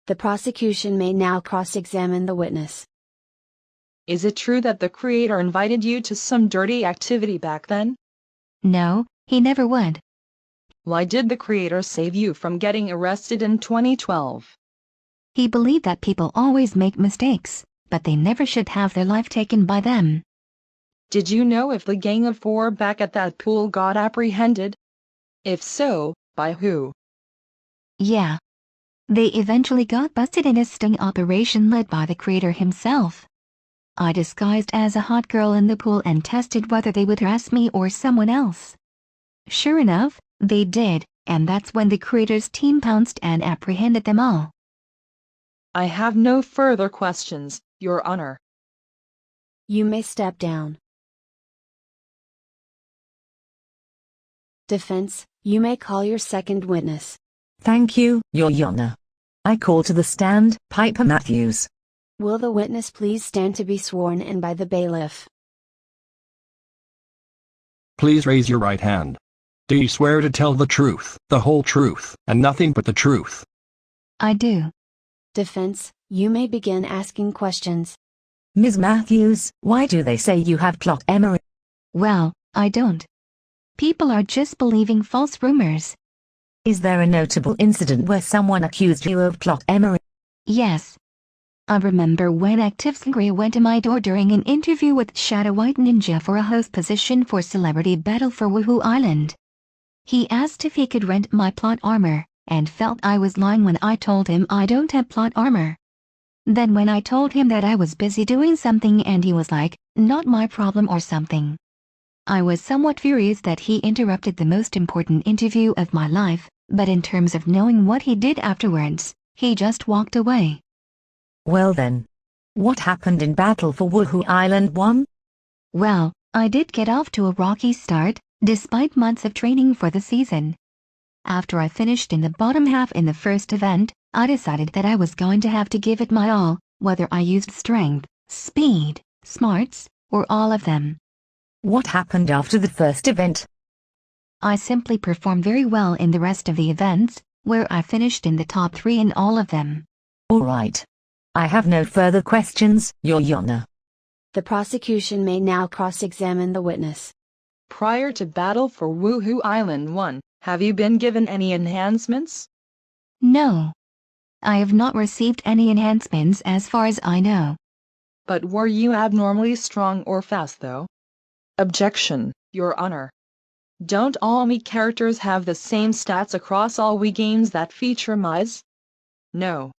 The prosecution may now cross-examine the witness. Is it true that the creator invited you to some dirty activity back then? No, he never would. Why did the creator save you from getting arrested in 2012? He believed that people always make mistakes, but they never should have their life taken by them. Did you know if the gang of 4 back at that pool got apprehended? If so, by who? Yeah. They eventually got busted in a sting operation led by the creator himself. I disguised as a hot girl in the pool and tested whether they would harass me or someone else. Sure enough, they did, and that's when the creator's team pounced and apprehended them all. I have no further questions, Your Honor. You may step down. Defense, you may call your second witness. Thank you, Your Honor. I call to the stand, Piper Matthews. Will the witness please stand to be sworn in by the bailiff? Please raise your right hand. Do you swear to tell the truth, the whole truth, and nothing but the truth? I do. Defense, you may begin asking questions. Ms. Matthews, why do they say you have plot Emery? Well, I don't. People are just believing false rumors. Is there a notable incident where someone accused you of plot Emery? Yes. I remember when Active Sangria went to my door during an interview with Shadow White Ninja for a host position for Celebrity Battle for Woohoo Island. He asked if he could rent my plot armor, and felt I was lying when I told him I don't have plot armor. Then when I told him that I was busy doing something and he was like, not my problem or something. I was somewhat furious that he interrupted the most important interview of my life, but in terms of knowing what he did afterwards, he just walked away. Well then. What happened in Battle for Woohoo Island 1? Well, I did get off to a rocky start, despite months of training for the season. After I finished in the bottom half in the first event, I decided that I was going to have to give it my all, whether I used strength, speed, smarts, or all of them. What happened after the first event? I simply performed very well in the rest of the events, where I finished in the top 3 in all of them. Alright. I have no further questions, Your Honor. The prosecution may now cross-examine the witness. Prior to Battle for Woohoo Island 1, have you been given any enhancements? No. I have not received any enhancements as far as I know. But were you abnormally strong or fast though? Objection, Your Honor. Don't all Wii characters have the same stats across all Wii games that feature Miis? No.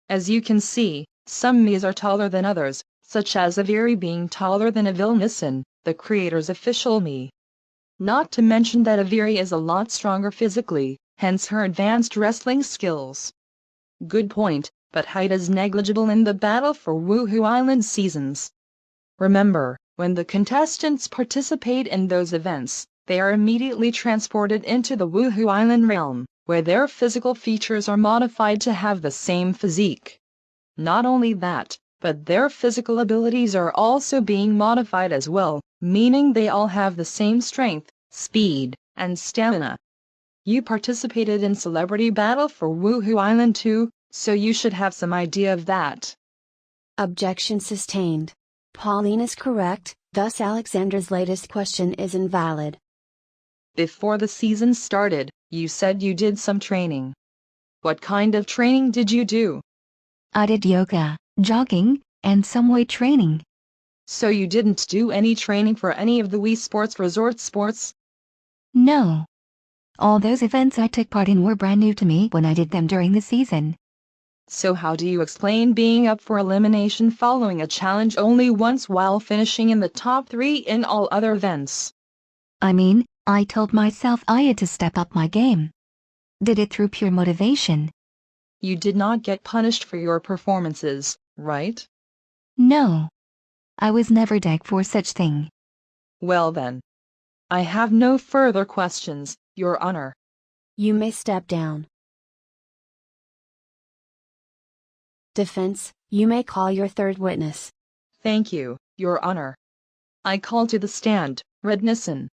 As you can see, some Miis are taller than others, such as Aviri being taller than a Rednissan, the creator's official Mii. Not to mention that Aviri is a lot stronger physically, hence her advanced wrestling skills. Good point, but height is negligible in the Battle for Woohoo Island seasons. Remember, when the contestants participate in those events, they are immediately transported into the Woohoo Island realm, where their physical features are modified to have the same physique. Not only that, but their physical abilities are also being modified as well, meaning they all have the same strength, speed, and stamina. You participated in Celebrity Battle for Woohoo Island 2, so you should have some idea of that. Objection sustained. Pauline is correct, thus Alexander's latest question is invalid. Before the season started, you said you did some training. What kind of training did you do? I did yoga, jogging, and some weight training. So you didn't do any training for any of the Wii Sports Resort sports? No. All those events I took part in were brand new to me when I did them during the season. So how do you explain being up for elimination following a challenge only once while finishing in the top 3 in all other events? I mean, I told myself I had to step up my game. Did it through pure motivation. You did not get punished for your performances, right? No. I was never decked for such thing. Well then. I have no further questions, Your Honor. You may step down. Defense, you may call your third witness. Thank you, Your Honor. I call to the stand, Rednissan.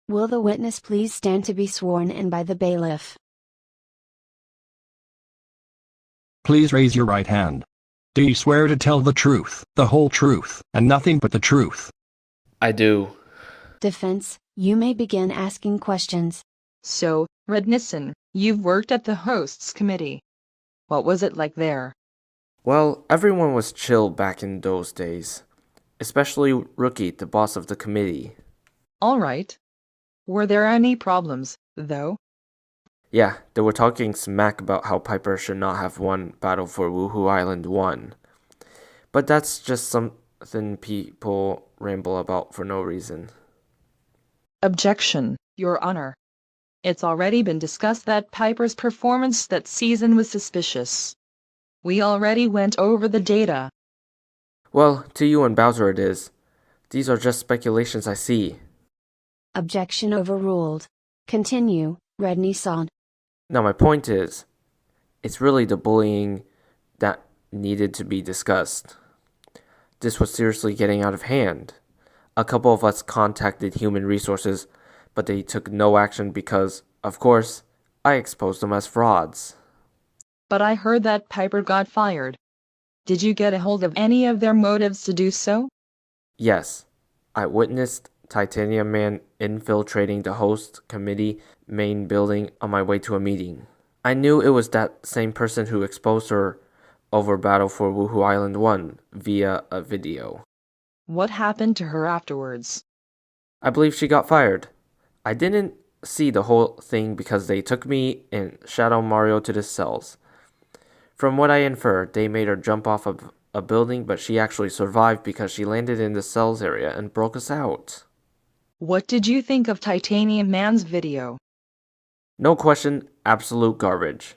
Will the witness please stand to be sworn in by the bailiff? Please raise your right hand. Do you swear to tell the truth, the whole truth, and nothing but the truth? I do. Defense, you may begin asking questions. So, Rednissan, you've worked at the hosts committee. What was it like there? Well, everyone was chill back in those days. Especially Rookie, the boss of the committee. All right. Were there any problems, though? Yeah, they were talking smack about how Piper should not have won Battle for Woohoo Island 1. But that's just something people ramble about for no reason. Objection, Your Honor. It's already been discussed that Piper's performance that season was suspicious. We already went over the data. Well, to you and Bowser it is. These are just speculations I see. Objection overruled. Continue, Rednissan. Now my point is, it's really the bullying that needed to be discussed. This was seriously getting out of hand. A couple of us contacted Human Resources, but they took no action because, of course, I exposed them as frauds. But I heard that Piper got fired. Did you get a hold of any of their motives to do so? Yes, I witnessed Titanium Man infiltrating the host committee main building on my way to a meeting. I knew it was that same person who exposed her over Battle for Woohoo Island 1 via a video. What happened to her afterwards? I believe she got fired. I didn't see the whole thing because they took me and Shadow Mario to the cells. From what I infer, they made her jump off of a building, but she actually survived because she landed in the cells area and broke us out. What did you think of Titanium Man's video? No question, absolute garbage.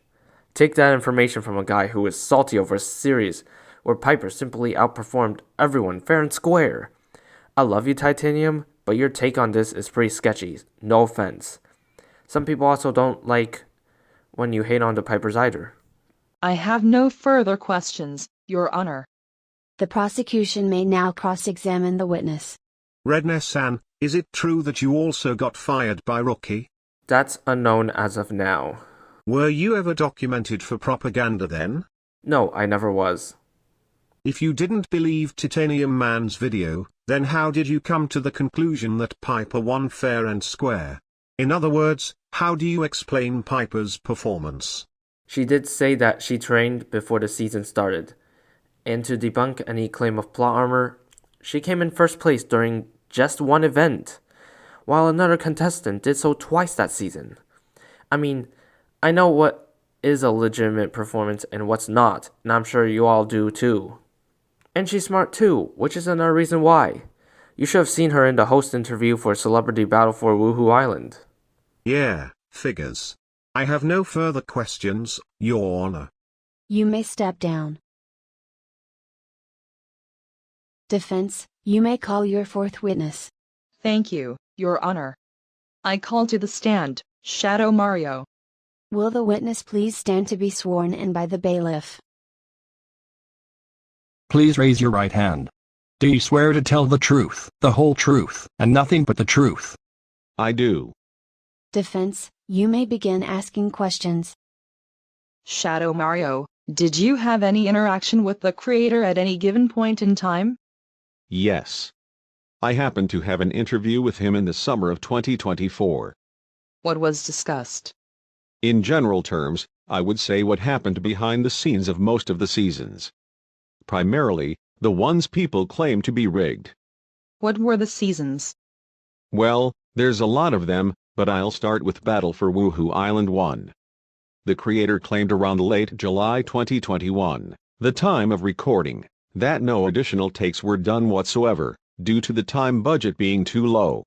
Take that information from a guy who is salty over a series where Piper simply outperformed everyone fair and square. I love you, Titanium, but your take on this is pretty sketchy, no offense. Some people also don't like when you hate on the Pipers either. I have no further questions, Your Honor. The prosecution may now cross-examine the witness. Rednissan, is it true that you also got fired by Rookie? That's unknown as of now. Were you ever documented for propaganda then? No, I never was. If you didn't believe Titanium Man's video, then how did you come to the conclusion that Piper won fair and square? In other words, how do you explain Piper's performance? She did say that she trained before the season started, and to debunk any claim of plot armor, she came in first place during just one event, while another contestant did so twice that season. I mean, I know what is a legitimate performance and what's not, and I'm sure you all do too. And she's smart too, which is another reason why. You should have seen her in the host interview for Celebrity Battle for Woohoo Island. Yeah, figures. I have no further questions, Your Honor. You may step down. Defense, you may call your fourth witness. Thank you, Your Honor. I call to the stand, Shadow Mario. Will the witness please stand to be sworn in by the bailiff? Please raise your right hand. Do you swear to tell the truth, the whole truth, and nothing but the truth? I do. Defense, you may begin asking questions. Shadow Mario, did you have any interaction with the creator at any given point in time? Yes. I happened to have an interview with him in the summer of 2024. What was discussed? In general terms, I would say what happened behind the scenes of most of the seasons. Primarily, the ones people claim to be rigged. What were the seasons? Well, there's a lot of them, but I'll start with Battle for Woohoo Island 1. The creator claimed around late July 2021, the time of recording, that no additional takes were done whatsoever, due to the time budget being too low.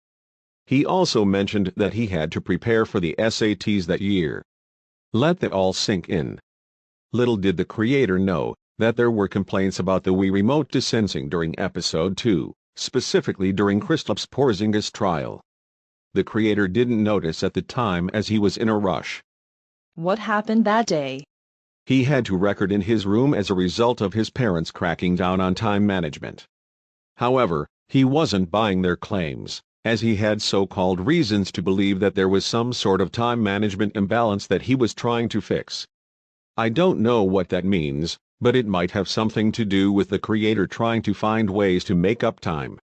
He also mentioned that he had to prepare for the SATs that year. Let that all sink in. Little did the creator know that there were complaints about the Wii Remote desensing during Episode 2, specifically during Kristaps Porzingis' trial. The creator didn't notice at the time as he was in a rush. What happened that day? He had to record in his room as a result of his parents cracking down on time management. However, he wasn't buying their claims, as he had so-called reasons to believe that there was some sort of time management imbalance that he was trying to fix. I don't know what that means, but it might have something to do with the creator trying to find ways to make up time.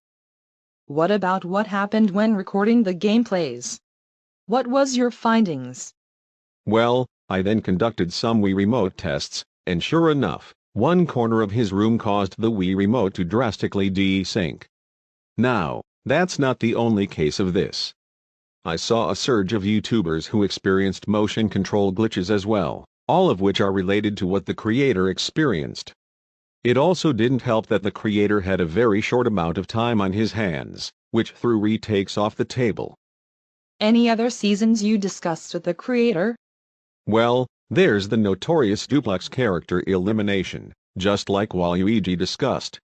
What about what happened when recording the gameplays? What was your findings? Well, I then conducted some Wii Remote tests, and sure enough, one corner of his room caused the Wii Remote to drastically desync. Now, that's not the only case of this. I saw a surge of YouTubers who experienced motion control glitches as well, all of which are related to what the creator experienced. It also didn't help that the creator had a very short amount of time on his hands, which threw retakes off the table. Any other seasons you discussed with the creator? Well, there's the notorious duplex character elimination, just like Waluigi discussed.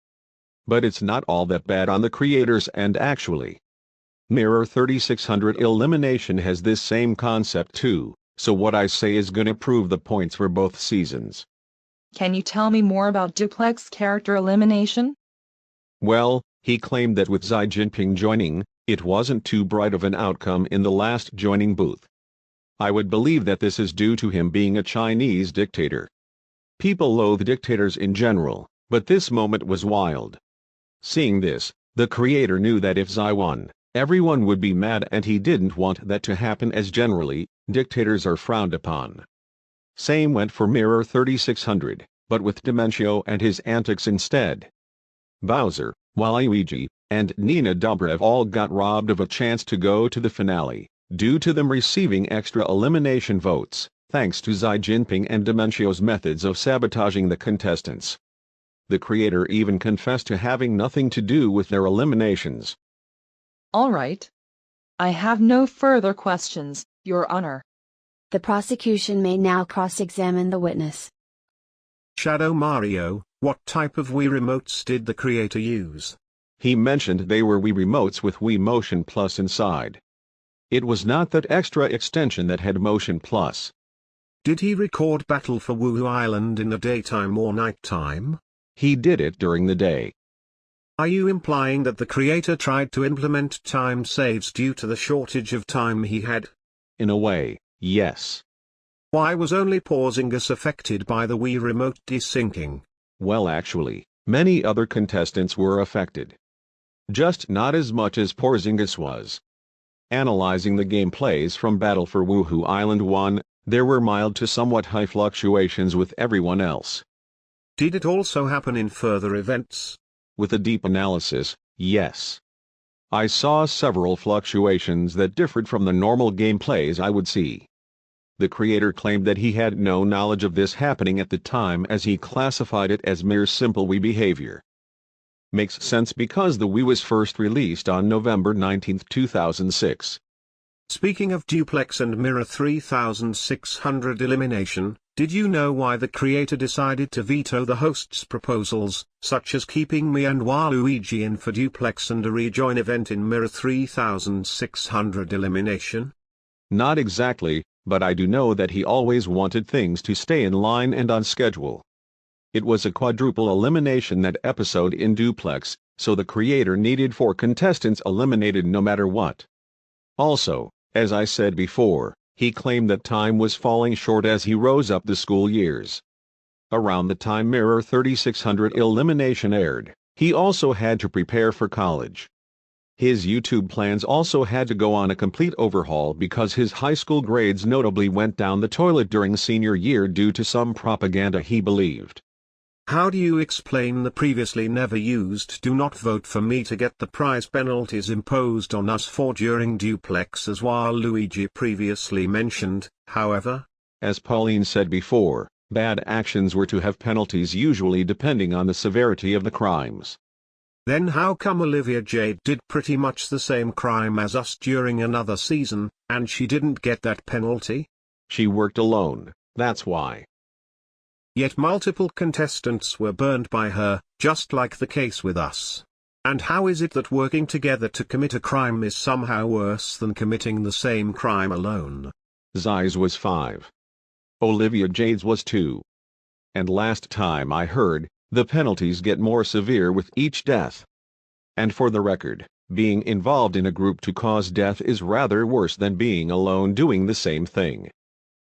But it's not all that bad on the creator's end actually. Mirror 3600 elimination has this same concept too, so what I say is gonna prove the points for both seasons. Can you tell me more about duplex character elimination? Well, he claimed that with Xi Jinping joining, it wasn't too bright of an outcome in the last joining booth. I would believe that this is due to him being a Chinese dictator. People loathe dictators in general, but this moment was wild. Seeing this, the creator knew that if Xi won, everyone would be mad and he didn't want that to happen as generally, dictators are frowned upon. Same went for Mirror 3600, but with Dimentio and his antics instead. Bowser, Waluigi, and Nina Dobrev all got robbed of a chance to go to the finale, due to them receiving extra elimination votes, thanks to Xi Jinping and Dimentio's methods of sabotaging the contestants. The creator even confessed to having nothing to do with their eliminations. All right. I have no further questions, Your Honor. The prosecution may now cross-examine the witness. Shadow Mario, what type of Wii remotes did the creator use? He mentioned they were Wii remotes with Wii Motion Plus inside. It was not that extra extension that had Motion Plus. Did he record Battle for Wuhu Island in the daytime or nighttime? He did it during the day. Are you implying that the creator tried to implement time saves due to the shortage of time he had? In a way, yes. Why was only Porzingis affected by the Wii remote desyncing? Well actually, many other contestants were affected. Just not as much as Porzingis was. Analyzing the gameplays from Battle for Wuhu Island 1, there were mild to somewhat high fluctuations with everyone else. Did it also happen in further events? With a deep analysis, yes. I saw several fluctuations that differed from the normal gameplays I would see. The creator claimed that he had no knowledge of this happening at the time as he classified it as mere simple Wii behavior. Makes sense because the Wii was first released on November 19, 2006. Speaking of duplex and Mirror 3600 elimination, did you know why the creator decided to veto the host's proposals, such as keeping me and Waluigi in for duplex and a rejoin event in Mirror 3600 elimination? Not exactly, but I do know that he always wanted things to stay in line and on schedule. It was a quadruple elimination that episode in duplex, so the creator needed 4 contestants eliminated no matter what. Also, as I said before, he claimed that time was falling short as he rose up the school years. Around the time Mirror 3600 elimination aired, he also had to prepare for college. His YouTube plans also had to go on a complete overhaul because his high school grades notably went down the toilet during senior year due to some propaganda he believed. How do you explain the previously never used "do not vote for me" to get the prize penalties imposed on us for during duplex as Waluigi previously mentioned, however? As Pauline said before, bad actions were to have penalties usually depending on the severity of the crimes. Then how come Olivia Jade did pretty much the same crime as us during another season, and she didn't get that penalty? She worked alone, that's why. Yet multiple contestants were burned by her, just like the case with us. And how is it that working together to commit a crime is somehow worse than committing the same crime alone? Zai's was 5. Olivia Jade's was 2. And last time I heard, the penalties get more severe with each death. And for the record, being involved in a group to cause death is rather worse than being alone doing the same thing.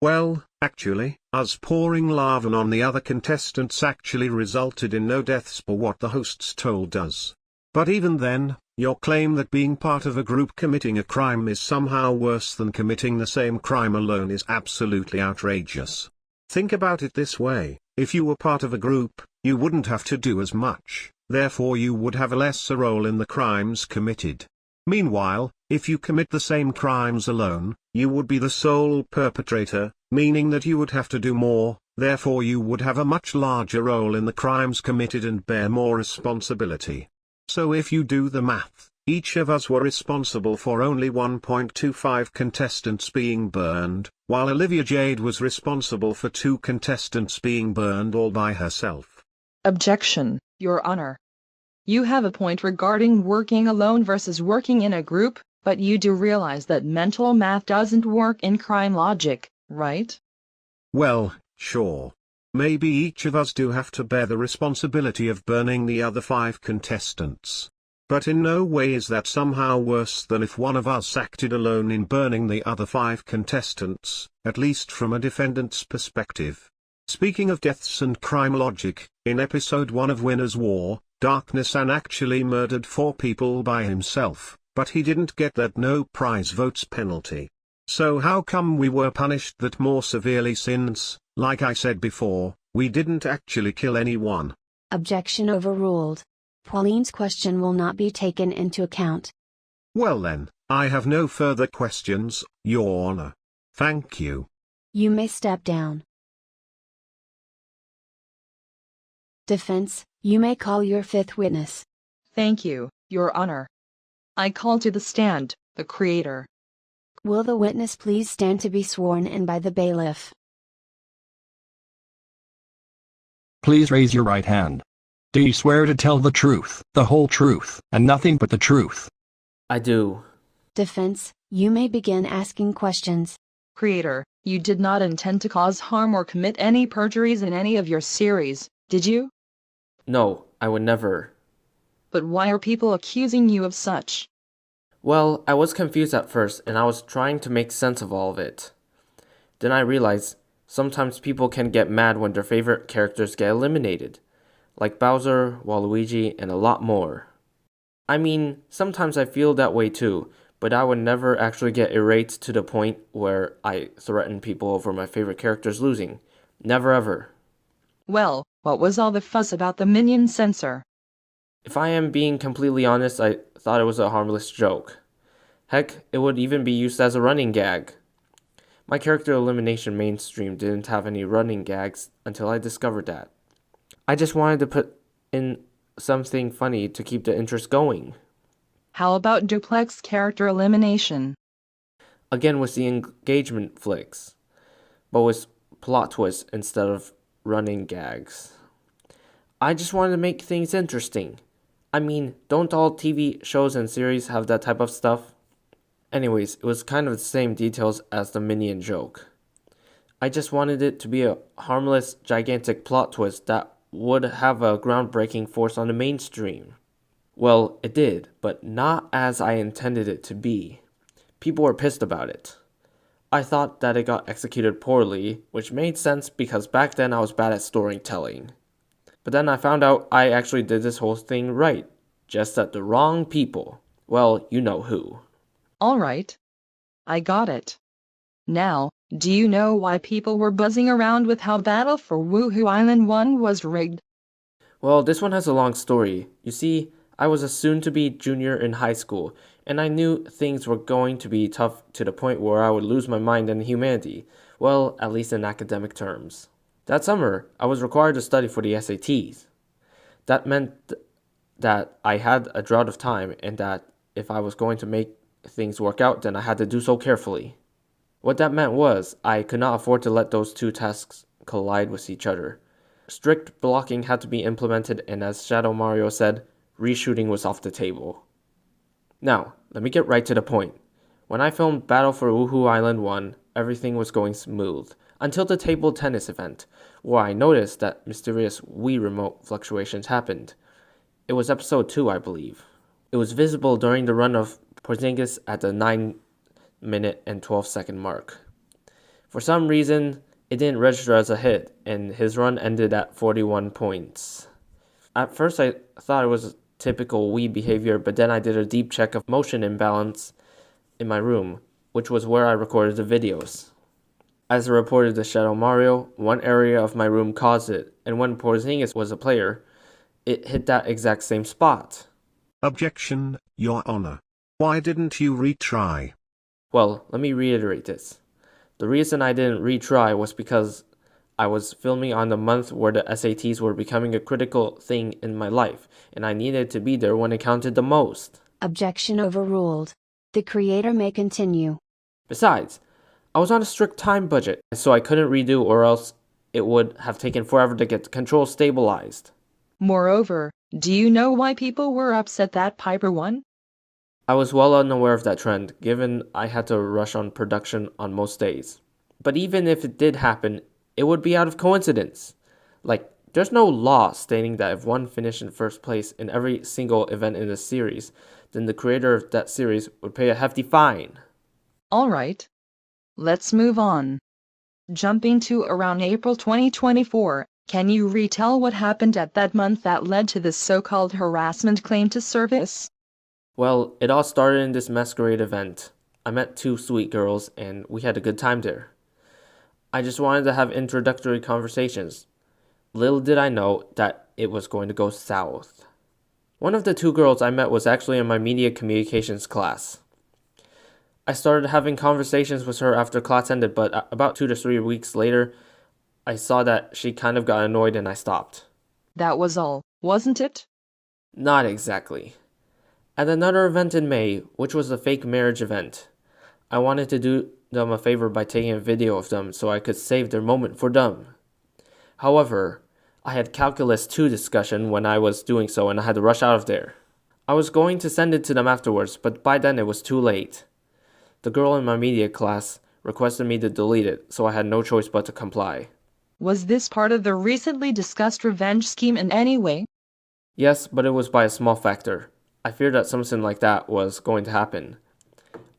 Well, actually, us pouring lava on the other contestants actually resulted in no deaths for what the hosts told us. But even then, your claim that being part of a group committing a crime is somehow worse than committing the same crime alone is absolutely outrageous. Think about it this way, if you were part of a group, you wouldn't have to do as much, therefore you would have a lesser role in the crimes committed. Meanwhile, if you commit the same crimes alone, you would be the sole perpetrator, meaning that you would have to do more, therefore you would have a much larger role in the crimes committed and bear more responsibility. So if you do the math, each of us were responsible for only 1.25 contestants being burned, while Olivia Jade was responsible for 2 contestants being burned all by herself. Objection, Your Honor. You have a point regarding working alone versus working in a group, but you do realize that mental math doesn't work in crime logic, right? Well, sure. Maybe each of us do have to bear the responsibility of burning the other 5 contestants. But in no way is that somehow worse than if one of us acted alone in burning the other 5 contestants, at least from a defendant's perspective. Speaking of deaths and crime logic, in episode 1 of Winner's War, Rednissan actually murdered 4 people by himself, but he didn't get that no prize votes penalty. So how come we were punished that more severely since, like I said before, we didn't actually kill anyone? Objection overruled. Pauline's question will not be taken into account. Well then, I have no further questions, Your Honor. Thank you. You may step down. Defense, you may call your 5th witness. Thank you, Your Honor. I call to the stand, the creator. Will the witness please stand to be sworn in by the bailiff? Please raise your right hand. Do you swear to tell the truth, the whole truth, and nothing but the truth? I do. Defense, you may begin asking questions. Creator, you did not intend to cause harm or commit any perjuries in any of your series, did you? No, I would never. But why are people accusing you of such? Well, I was confused at first and I was trying to make sense of all of it. Then I realized sometimes people can get mad when their favorite characters get eliminated, like Bowser, Waluigi, and a lot more. I mean, sometimes I feel that way too, but I would never actually get irate to the point where I threaten people over my favorite characters losing. Never ever. Well, what was all the fuss about the minion censor? If I am being completely honest, I thought it was a harmless joke. Heck, it would even be used as a running gag. My character elimination mainstream didn't have any running gags until I discovered that. I just wanted to put in something funny to keep the interest going. How about duplex character elimination? Again with the engagement flicks, but with plot twists instead of running gags. I just wanted to make things interesting. I mean, don't all TV shows and series have that type of stuff? Anyways, it was kind of the same details as the minion joke. I just wanted it to be a harmless, gigantic plot twist that would have a groundbreaking force on the mainstream. Well, it did, but not as I intended it to be. People were pissed about it. I thought that it got executed poorly, which made sense because back then I was bad at storytelling. But then I found out I actually did this whole thing right, just at the wrong people. Well, you know who. All right. I got it. Now, do you know why people were buzzing around with how Battle for Woohoo Island 1 was rigged? Well, this one has a long story. You see, I was a soon-to-be junior in high school, and I knew things were going to be tough to the point where I would lose my mind in humanity. Well, at least in academic terms. That summer, I was required to study for the SATs. That meant that I had a drought of time and that if I was going to make things work out, then I had to do so carefully. What that meant was I could not afford to let those two tasks collide with each other. Strict blocking had to be implemented, and as Shadow Mario said, reshooting was off the table. Now, let me get right to the point. When I filmed Battle for Woohoo Island 1, everything was going smooth, until the table tennis event, where I noticed that mysterious Wii remote fluctuations happened. It was episode 2, I believe. It was visible during the run of Porzingis at the 9-minute and 12-second mark. For some reason, it didn't register as a hit, and his run ended at 41 points. At first I thought it was typical Wii behavior, but then I did a deep check of motion imbalance in my room, which was where I recorded the videos. As I reported to Shadow Mario, one area of my room caused it, and when Porzingis was a player, it hit that exact same spot. Objection, Your Honor. Why didn't you retry? Well, let me reiterate this. The reason I didn't retry was because I was filming on the month where the SATs were becoming a critical thing in my life, and I needed to be there when it counted the most. Objection overruled. The creator may continue. Besides, I was on a strict time budget, so I couldn't redo or else it would have taken forever to get the controls stabilized. Moreover, do you know why people were upset that Piper won? I was well unaware of that trend, given I had to rush on production on most days. But even if it did happen, it would be out of coincidence. Like, there's no law stating that if one finished in first place in every single event in the series, then the creator of that series would pay a hefty fine. Alright. Let's move on. Jumping to around April 2024, can you retell what happened at that month that led to this so-called harassment claim to CEverse? Well, it all started in this masquerade event. I met two sweet girls, and we had a good time there. I just wanted to have introductory conversations. Little did I know that it was going to go south. One of the two girls I met was actually in my media communications class. I started having conversations with her after class ended, but about 2 to 3 weeks later, I saw that she kind of got annoyed and I stopped. That was all, wasn't it? Not exactly. At another event in May, which was a fake marriage event, I wanted to do them a favor by taking a video of them so I could save their moment for them. However, I had Calculus 2 discussion when I was doing so and I had to rush out of there. I was going to send it to them afterwards, but by then it was too late. The girl in my media class requested me to delete it, so I had no choice but to comply. Was this part of the recently discussed revenge scheme in any way? Yes, but it was by a small factor. I feared that something like that was going to happen.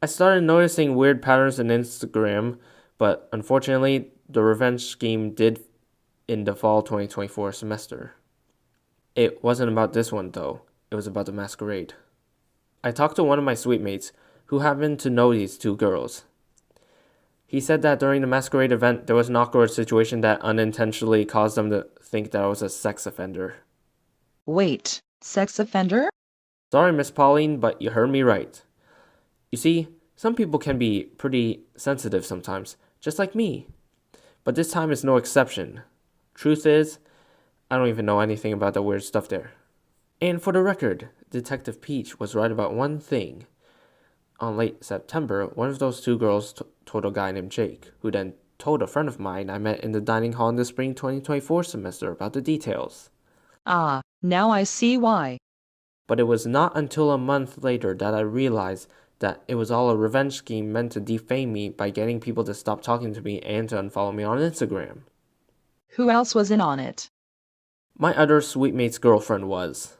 I started noticing weird patterns in Instagram, but unfortunately, the revenge scheme did in the fall 2024 semester. It wasn't about this one, though. It was about the masquerade. I talked to one of my suite mates, who happened to know these two girls. He said that during the masquerade event, there was an awkward situation that unintentionally caused them to think that I was a sex offender. Wait, sex offender? Sorry, Miss Pauline, but you heard me right. You see, some people can be pretty sensitive sometimes, just like me. But this time is no exception. Truth is, I don't even know anything about the weird stuff there. And for the record, Detective Peach was right about one thing. On late September, one of those two girls told a guy named Jake, who then told a friend of mine I met in the dining hall in the spring 2024 semester about the details. Ah, now I see why. But it was not until a month later that I realized that it was all a revenge scheme meant to defame me by getting people to stop talking to me and to unfollow me on Instagram. Who else was in on it? My other suite mate's girlfriend was.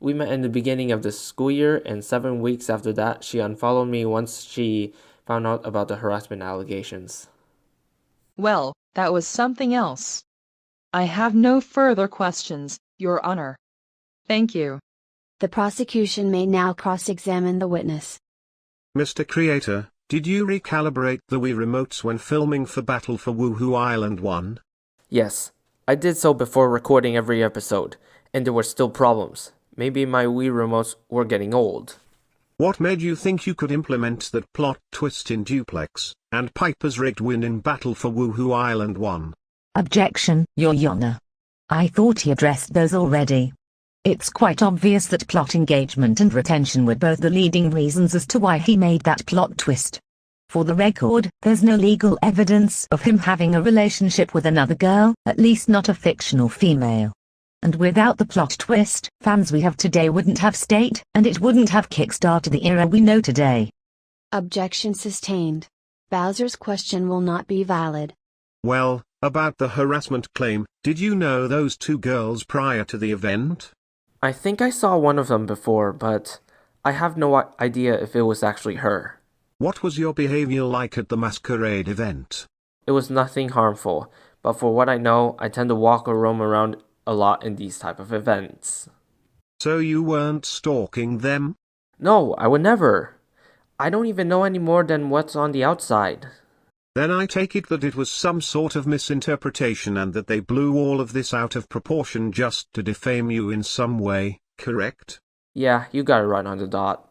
We met in the beginning of the school year, and 7 weeks after that, she unfollowed me once she found out about the harassment allegations. Well, that was something else. I have no further questions, Your Honor. Thank you. The prosecution may now cross-examine the witness. Mr. Creator, did you recalibrate the Wii remotes when filming for Battle for Woohoo Island 1? Yes, I did so before recording every episode, and there were still problems. Maybe my Wii remotes were getting old. What made you think you could implement that plot twist in Duplex, and Piper's rigged win in Battle for Woohoo Island 1? Objection, Your Honor. I thought he addressed those already. It's quite obvious that plot engagement and retention were both the leading reasons as to why he made that plot twist. For the record, there's no legal evidence of him having a relationship with another girl, at least not a fictional female. And without the plot twist, fans we have today wouldn't have stayed, and it wouldn't have kickstarted the era we know today. Objection sustained. Bowser's question will not be valid. Well, about the harassment claim, did you know those two girls prior to the event? I think I saw one of them before, but I have no idea if it was actually her. What was your behavior like at the masquerade event? It was nothing harmful, but for what I know, I tend to walk or roam around a lot in these type of events. So you weren't stalking them? No, I would never. I don't even know any more than what's on the outside. Then I take it that it was some sort of misinterpretation and that they blew all of this out of proportion just to defame you in some way, correct? Yeah, you got it right on the dot.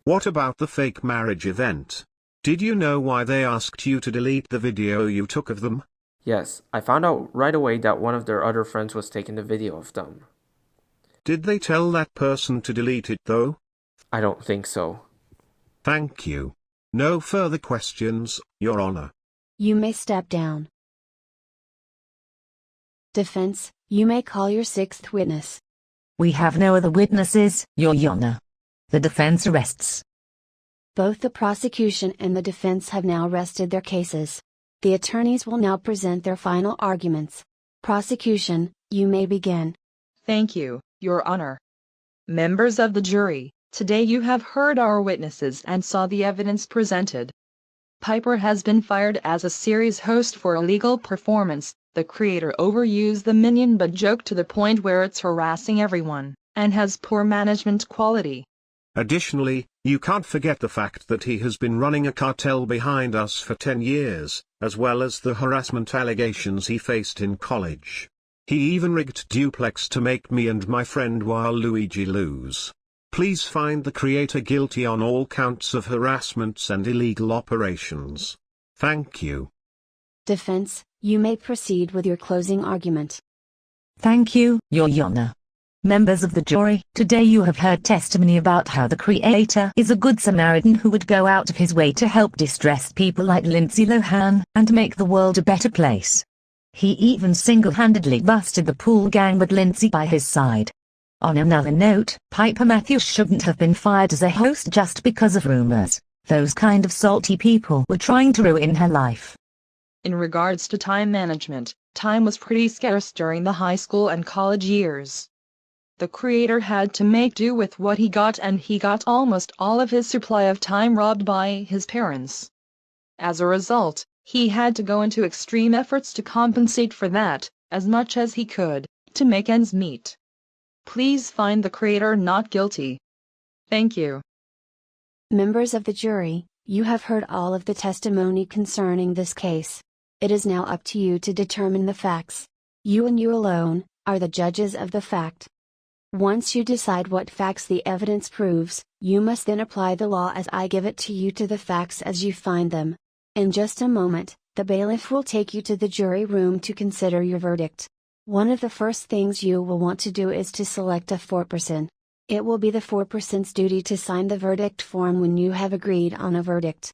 What about the fake marriage event? Did you know why they asked you to delete the video you took of them? Yes, I found out right away that one of their other friends was taking the video of them. Did they tell that person to delete it though? I don't think so. Thank you. No further questions, Your Honor. You may step down. Defense, you may call your sixth witness. We have no other witnesses, Your Honor. The defense arrests. Both the prosecution and the defense have now rested their cases. The attorneys will now present their final arguments. Prosecution, you may begin. Thank you, Your Honor. Members of the jury, today you have heard our witnesses and saw the evidence presented. Piper has been fired as a series host for illegal performance. The creator overused the minion but joked to the point where it's harassing everyone, and has poor management quality. Additionally, you can't forget the fact that he has been running a cartel behind us for 10 years, as well as the harassment allegations he faced in college. He even rigged duplex to make me and my friend Waluigi lose. Please find the creator guilty on all counts of harassments and illegal operations. Thank you. Defense, you may proceed with your closing argument. Thank you, Your Honor. Members of the jury, today you have heard testimony about how the creator is a good Samaritan who would go out of his way to help distressed people like Lindsay Lohan, and make the world a better place. He even single-handedly busted the pool gang with Lindsay by his side. On another note, Piper Matthews shouldn't have been fired as a host just because of rumors. Those kind of salty people were trying to ruin her life. In regards to time management, time was pretty scarce during the high school and college years. The creator had to make do with what he got, and he got almost all of his supply of time robbed by his parents. As a result, he had to go into extreme efforts to compensate for that, as much as he could, to make ends meet. Please find the creator not guilty. Thank you. Members of the jury, you have heard all of the testimony concerning this case. It is now up to you to determine the facts. You and you alone are the judges of the fact. Once you decide what facts the evidence proves, you must then apply the law as I give it to you to the facts as you find them. In just a moment, the bailiff will take you to the jury room to consider your verdict. One of the first things you will want to do is to select a foreperson. It will be the foreperson's duty to sign the verdict form when you have agreed on a verdict.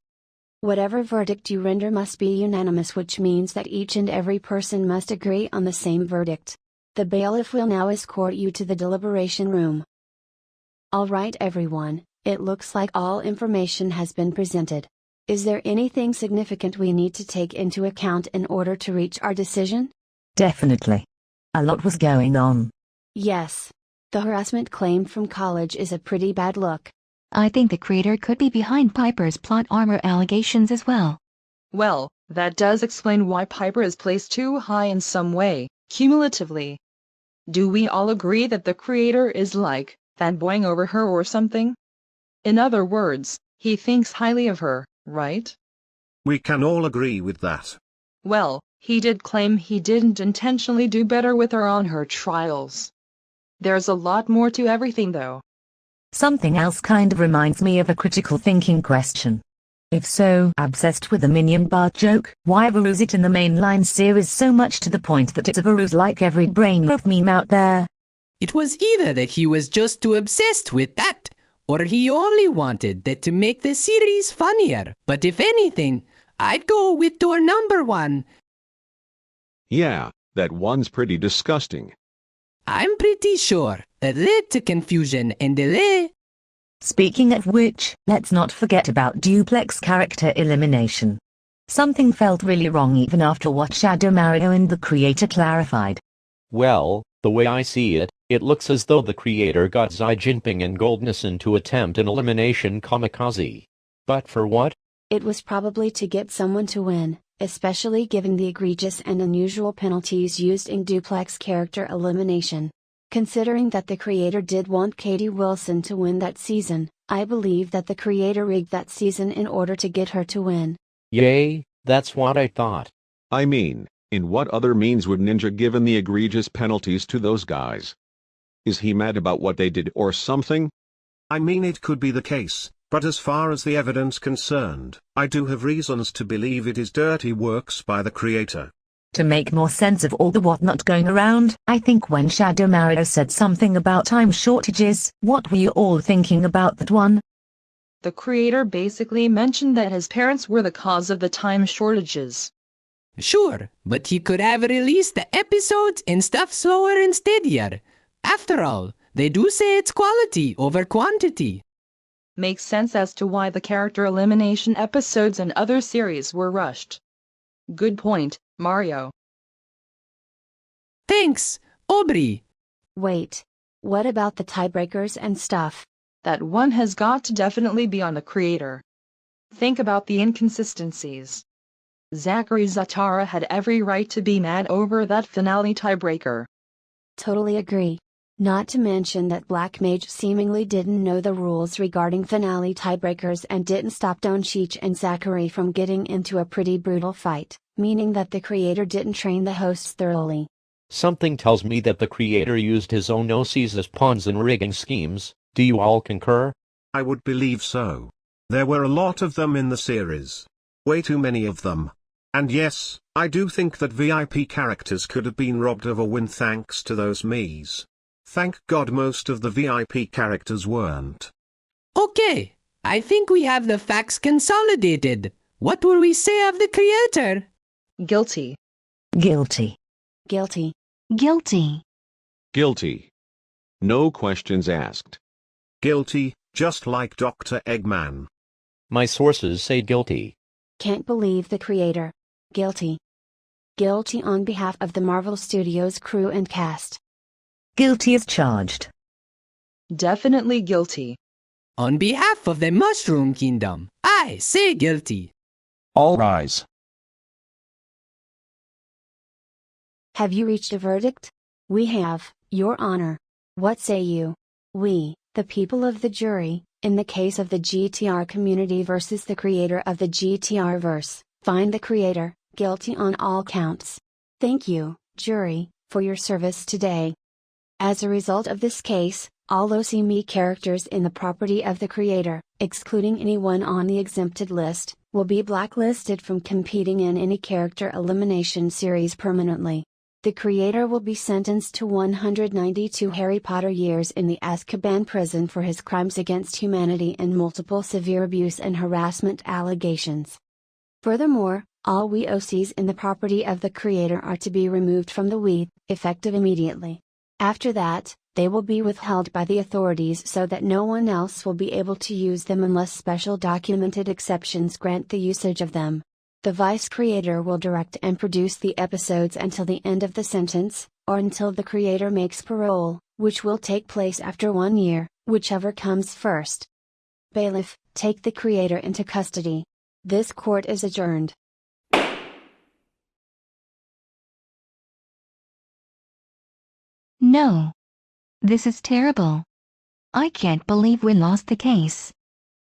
Whatever verdict you render must be unanimous, which means that each and every person must agree on the same verdict. The bailiff will now escort you to the deliberation room. Alright everyone, it looks like all information has been presented. Is there anything significant we need to take into account in order to reach our decision? Definitely. A lot was going on. Yes. The harassment claim from college is a pretty bad look. I think the creator could be behind Piper's plot armor allegations as well. Well, that does explain why Piper is placed too high in some way, cumulatively. Do we all agree that the creator is like, fanboying over her or something? In other words, he thinks highly of her, right? We can all agree with that. Well, he did claim he didn't intentionally do better with her on her trials. There's a lot more to everything though. Something else kind of reminds me of a critical thinking question. If so obsessed with the minion bar joke, why peruse it in the mainline series so much to the point that it's a peruse like every brain roof meme out there? It was either that he was just too obsessed with that, or he only wanted that to make the series funnier. But if anything, I'd go with door number one. Yeah, that one's pretty disgusting. I'm pretty sure that led to confusion and delay. Speaking of which, let's not forget about duplex character elimination. Something felt really wrong even after what Shadow Mario and the creator clarified. Well, the way I see it, it looks as though the creator got Xi Jinping and Rednissan to attempt an elimination kamikaze. But for what? It was probably to get someone to win, especially given the egregious and unusual penalties used in duplex character elimination. Considering that the creator did want Katie Wilson to win that season, I believe that the creator rigged that season in order to get her to win. Yay, that's what I thought. I mean, in what other means would Ninja given the egregious penalties to those guys? Is he mad about what they did or something? I mean, it could be the case, but as far as the evidence concerned, I do have reasons to believe it is dirty works by the creator. To make more sense of all the whatnot going around, I think when Shadow Mario said something about time shortages, what were you all thinking about that one? The creator basically mentioned that his parents were the cause of the time shortages. Sure, but he could have released the episodes and stuff slower and steadier. After all, they do say it's quality over quantity. Makes sense as to why the character elimination episodes and other series were rushed. Good point, Mario. Thanks, Aubrey. Wait. What about the tiebreakers and stuff? That one has got to definitely be on the creator. Think about the inconsistencies. Zachary Zatara had every right to be mad over that finale tiebreaker. Totally agree. Not to mention that Black Mage seemingly didn't know the rules regarding finale tiebreakers and didn't stop Don Cheech and Zachary from getting into a pretty brutal fight, meaning that the creator didn't train the hosts thoroughly. Something tells me that the creator used his own OCs as pawns in rigging schemes. Do you all concur? I would believe so. There were a lot of them in the series. Way too many of them. And yes, I do think that VIP characters could have been robbed of a win thanks to those me's. Thank God most of the VIP characters weren't. Okay, I think we have the facts consolidated. What will we say of the creator? Guilty. Guilty. Guilty. Guilty. Guilty. No questions asked. Guilty, just like Dr. Eggman. My sources say guilty. Can't believe the creator. Guilty. Guilty on behalf of the Marvel Studios crew and cast. Guilty as charged. Definitely guilty. On behalf of the Mushroom Kingdom, I say guilty. All rise. Have you reached a verdict? We have, Your Honor. What say you? We, the people of the jury, in the case of the GTR community versus the creator of the GTRverse, find the creator guilty on all counts. Thank you, jury, for your service today. As a result of this case, all OCME characters in the property of the creator, excluding anyone on the exempted list, will be blacklisted from competing in any character elimination series permanently. The creator will be sentenced to 192 Harry Potter years in the Azkaban prison for his crimes against humanity and multiple severe abuse and harassment allegations. Furthermore, all Wii OCs in the property of the creator are to be removed from the Wii, effective immediately. After that, they will be withheld by the authorities so that no one else will be able to use them unless special documented exceptions grant the usage of them. The vice creator will direct and produce the episodes until the end of the sentence, or until the creator makes parole, which will take place after 1 year, whichever comes first. Bailiff, take the creator into custody. This court is adjourned. No. This is terrible. I can't believe we lost the case.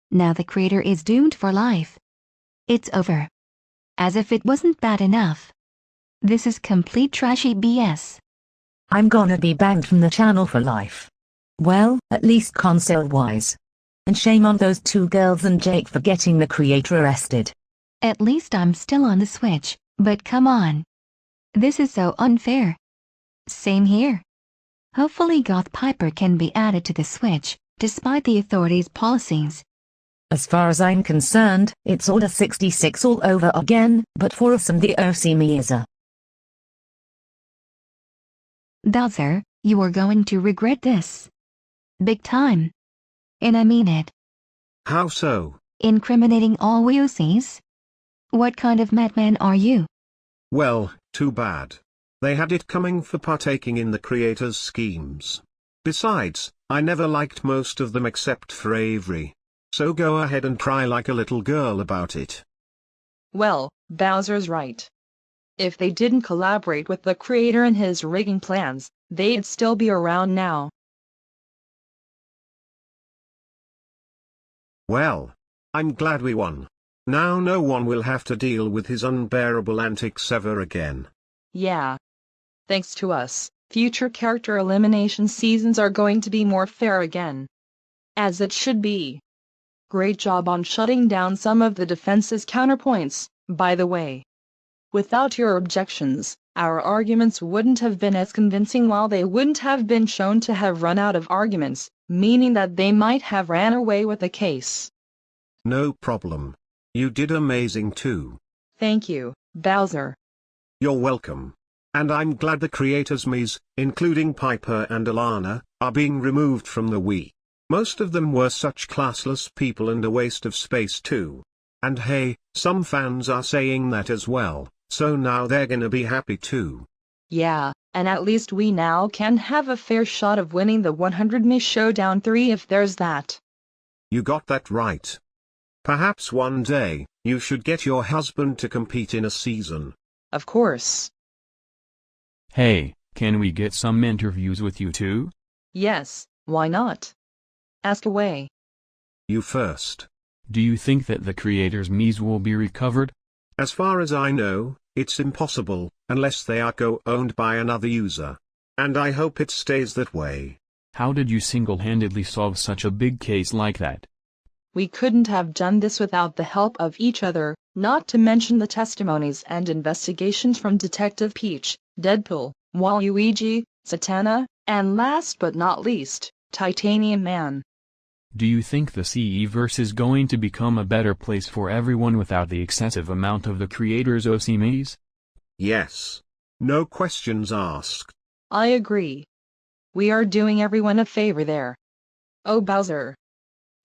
Now the creator is doomed for life. It's over. As if it wasn't bad enough. This is complete trashy BS. I'm gonna be banned from the channel for life. Well, at least console-wise. And shame on those 2 girls and Jake for getting the creator arrested. At least I'm still on the Switch, but come on. This is so unfair. Same here. Hopefully Goth Piper can be added to the switch, despite the authorities' policies. As far as I'm concerned, it's Order 66 all over again, but for us and the OC. Bowser, you are going to regret this. Big time. And I mean it. How so? Incriminating all OCs? What kind of madman are you? Well, too bad. They had it coming for partaking in the creator's schemes. Besides, I never liked most of them except for Avery. So go ahead and cry like a little girl about it. Well, Bowser's right. If they didn't collaborate with the creator in his rigging plans, they'd still be around now. Well, I'm glad we won. Now no one will have to deal with his unbearable antics ever again. Yeah. Thanks to us, future character elimination seasons are going to be more fair again. As it should be. Great job on shutting down some of the defense's counterpoints, by the way. Without your objections, our arguments wouldn't have been as convincing, while they wouldn't have been shown to have run out of arguments, meaning that they might have ran away with the case. No problem. You did amazing too. Thank you, Bowser. You're welcome. And I'm glad the creators' Ms, including Piper and Alana, are being removed from the Wii. Most of them were such classless people and a waste of space too. And hey, some fans are saying that as well, so now they're gonna be happy too. Yeah, and at least we now can have a fair shot of winning the 100 Me Showdown 3 if there's that. You got that right. Perhaps one day, you should get your husband to compete in a season. Of course. Hey, can we get some interviews with you too? Yes, why not? Ask away. You first. Do you think that the creator's Ms will be recovered? As far as I know, it's impossible, unless they are co-owned by another user. And I hope it stays that way. How did you single-handedly solve such a big case like that? We couldn't have done this without the help of each other, not to mention the testimonies and investigations from Detective Peach, Deadpool, Waluigi, Zatanna, and last but not least, Titanium Man. Do you think the CEverse is going to become a better place for everyone without the excessive amount of the creator's OCMs? Yes. No questions asked. I agree. We are doing everyone a favor there. Oh Bowser.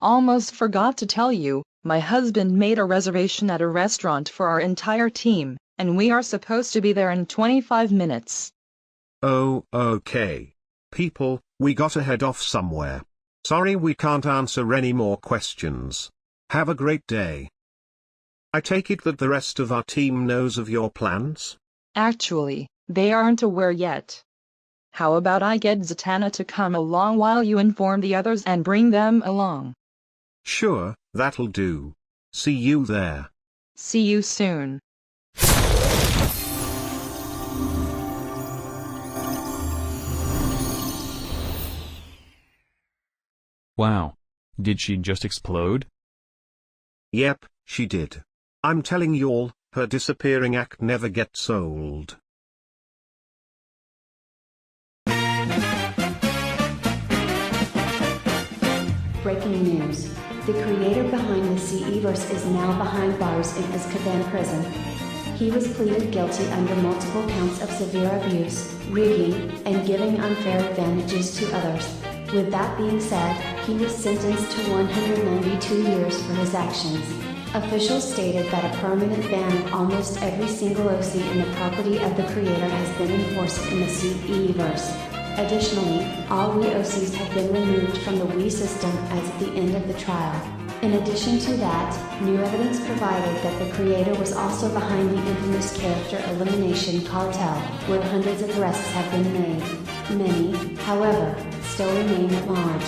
Almost forgot to tell you, my husband made a reservation at a restaurant for our entire team, and we are supposed to be there in 25 minutes. Oh, okay. People, we gotta head off somewhere. Sorry we can't answer any more questions. Have a great day. I take it that the rest of our team knows of your plans? Actually, they aren't aware yet. How about I get Zatanna to come along while you inform the others and bring them along? Sure, that'll do. See you there. See you soon. Wow. Did she just explode? Yep, she did. I'm telling y'all, her disappearing act never gets old. Breaking news. The creator behind the CEverse is now behind bars in Azkaban prison. He was pleaded guilty under multiple counts of severe abuse, rigging, and giving unfair advantages to others. With that being said, he was sentenced to 192 years for his actions. Officials stated that a permanent ban of almost every single OC in the property of the creator has been enforced in the CEverse. Additionally, all Wii OCs have been removed from the Wii system as at the end of the trial. In addition to that, new evidence provided that the creator was also behind the infamous character elimination cartel, where hundreds of arrests have been made. Many, however, still remain at large.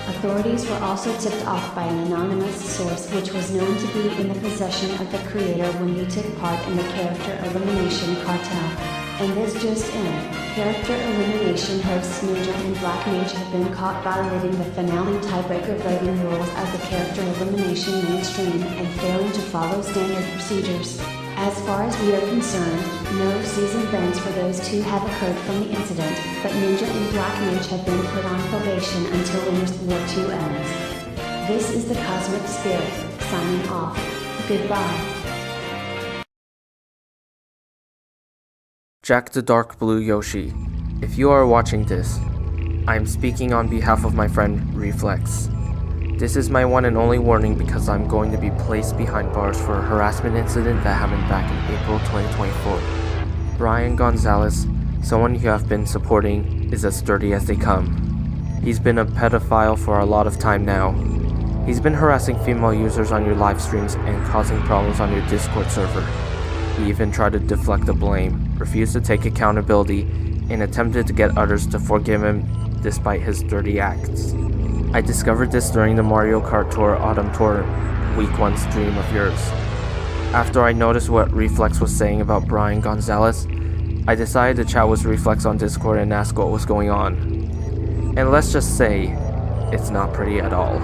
Authorities were also tipped off by an anonymous source which was known to be in the possession of the creator when he took part in the character elimination cartel. And this just in, character elimination hosts Ninja and Black Mage have been caught violating the finale tiebreaker voting rules of the character elimination mainstream and failing to follow standard procedures. As far as we are concerned, no season bans for those two have occurred from the incident, but Ninja and Black Mage have been put on probation until Winners War 2 ends. This is the Cosmic Spirit, signing off. Goodbye. Jack the Dark Blue Yoshi, if you are watching this, I am speaking on behalf of my friend Reflex. This is my one and only warning because I'm going to be placed behind bars for a harassment incident that happened back in April 2024. Brian Gonzalez, someone you have been supporting, is as sturdy as they come. He's been a pedophile for a lot of time now. He's been harassing female users on your live streams and causing problems on your Discord server. He even tried to deflect the blame, refused to take accountability, and attempted to get others to forgive him despite his dirty acts. I discovered this during the Mario Kart Tour Autumn Tour Week 1 stream of yours. After I noticed what Reflex was saying about Brian Gonzalez, I decided to chat with Reflex on Discord and ask what was going on. And let's just say, it's not pretty at all.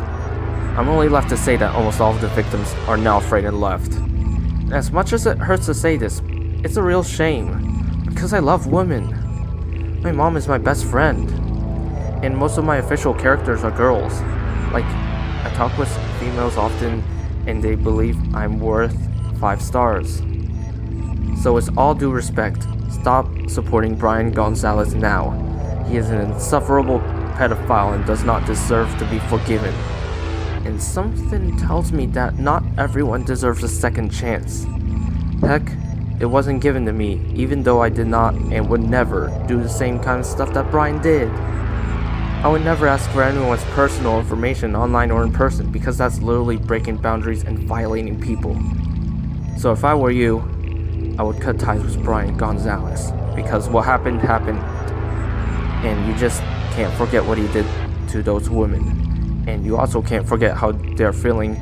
I'm only left to say that almost all of the victims are now afraid and left. And as much as it hurts to say this, it's a real shame, because I love women. My mom is my best friend. And most of my official characters are girls. Like, I talk with females often, and they believe I'm worth 5 stars. So with all due respect, stop supporting Brian Gonzalez now. He is an insufferable pedophile and does not deserve to be forgiven. And something tells me that not everyone deserves a second chance. Heck, it wasn't given to me, even though I did not and would never do the same kind of stuff that Brian did. I would never ask for anyone's personal information online or in person because that's literally breaking boundaries and violating people. So if I were you, I would cut ties with Brian Gonzalez because what happened happened, and you just can't forget what he did to those women, and you also can't forget how they're feeling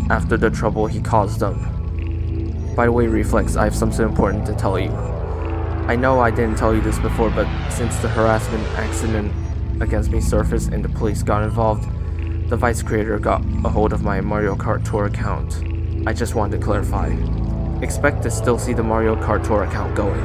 after the trouble he caused them. By the way, Reflex, I have something important to tell you. I know I didn't tell you this before, but since the harassment accident against me surfaced and the police got involved, the Vice creator got a hold of my Mario Kart Tour account. I just wanted to clarify. Expect to still see the Mario Kart Tour account going.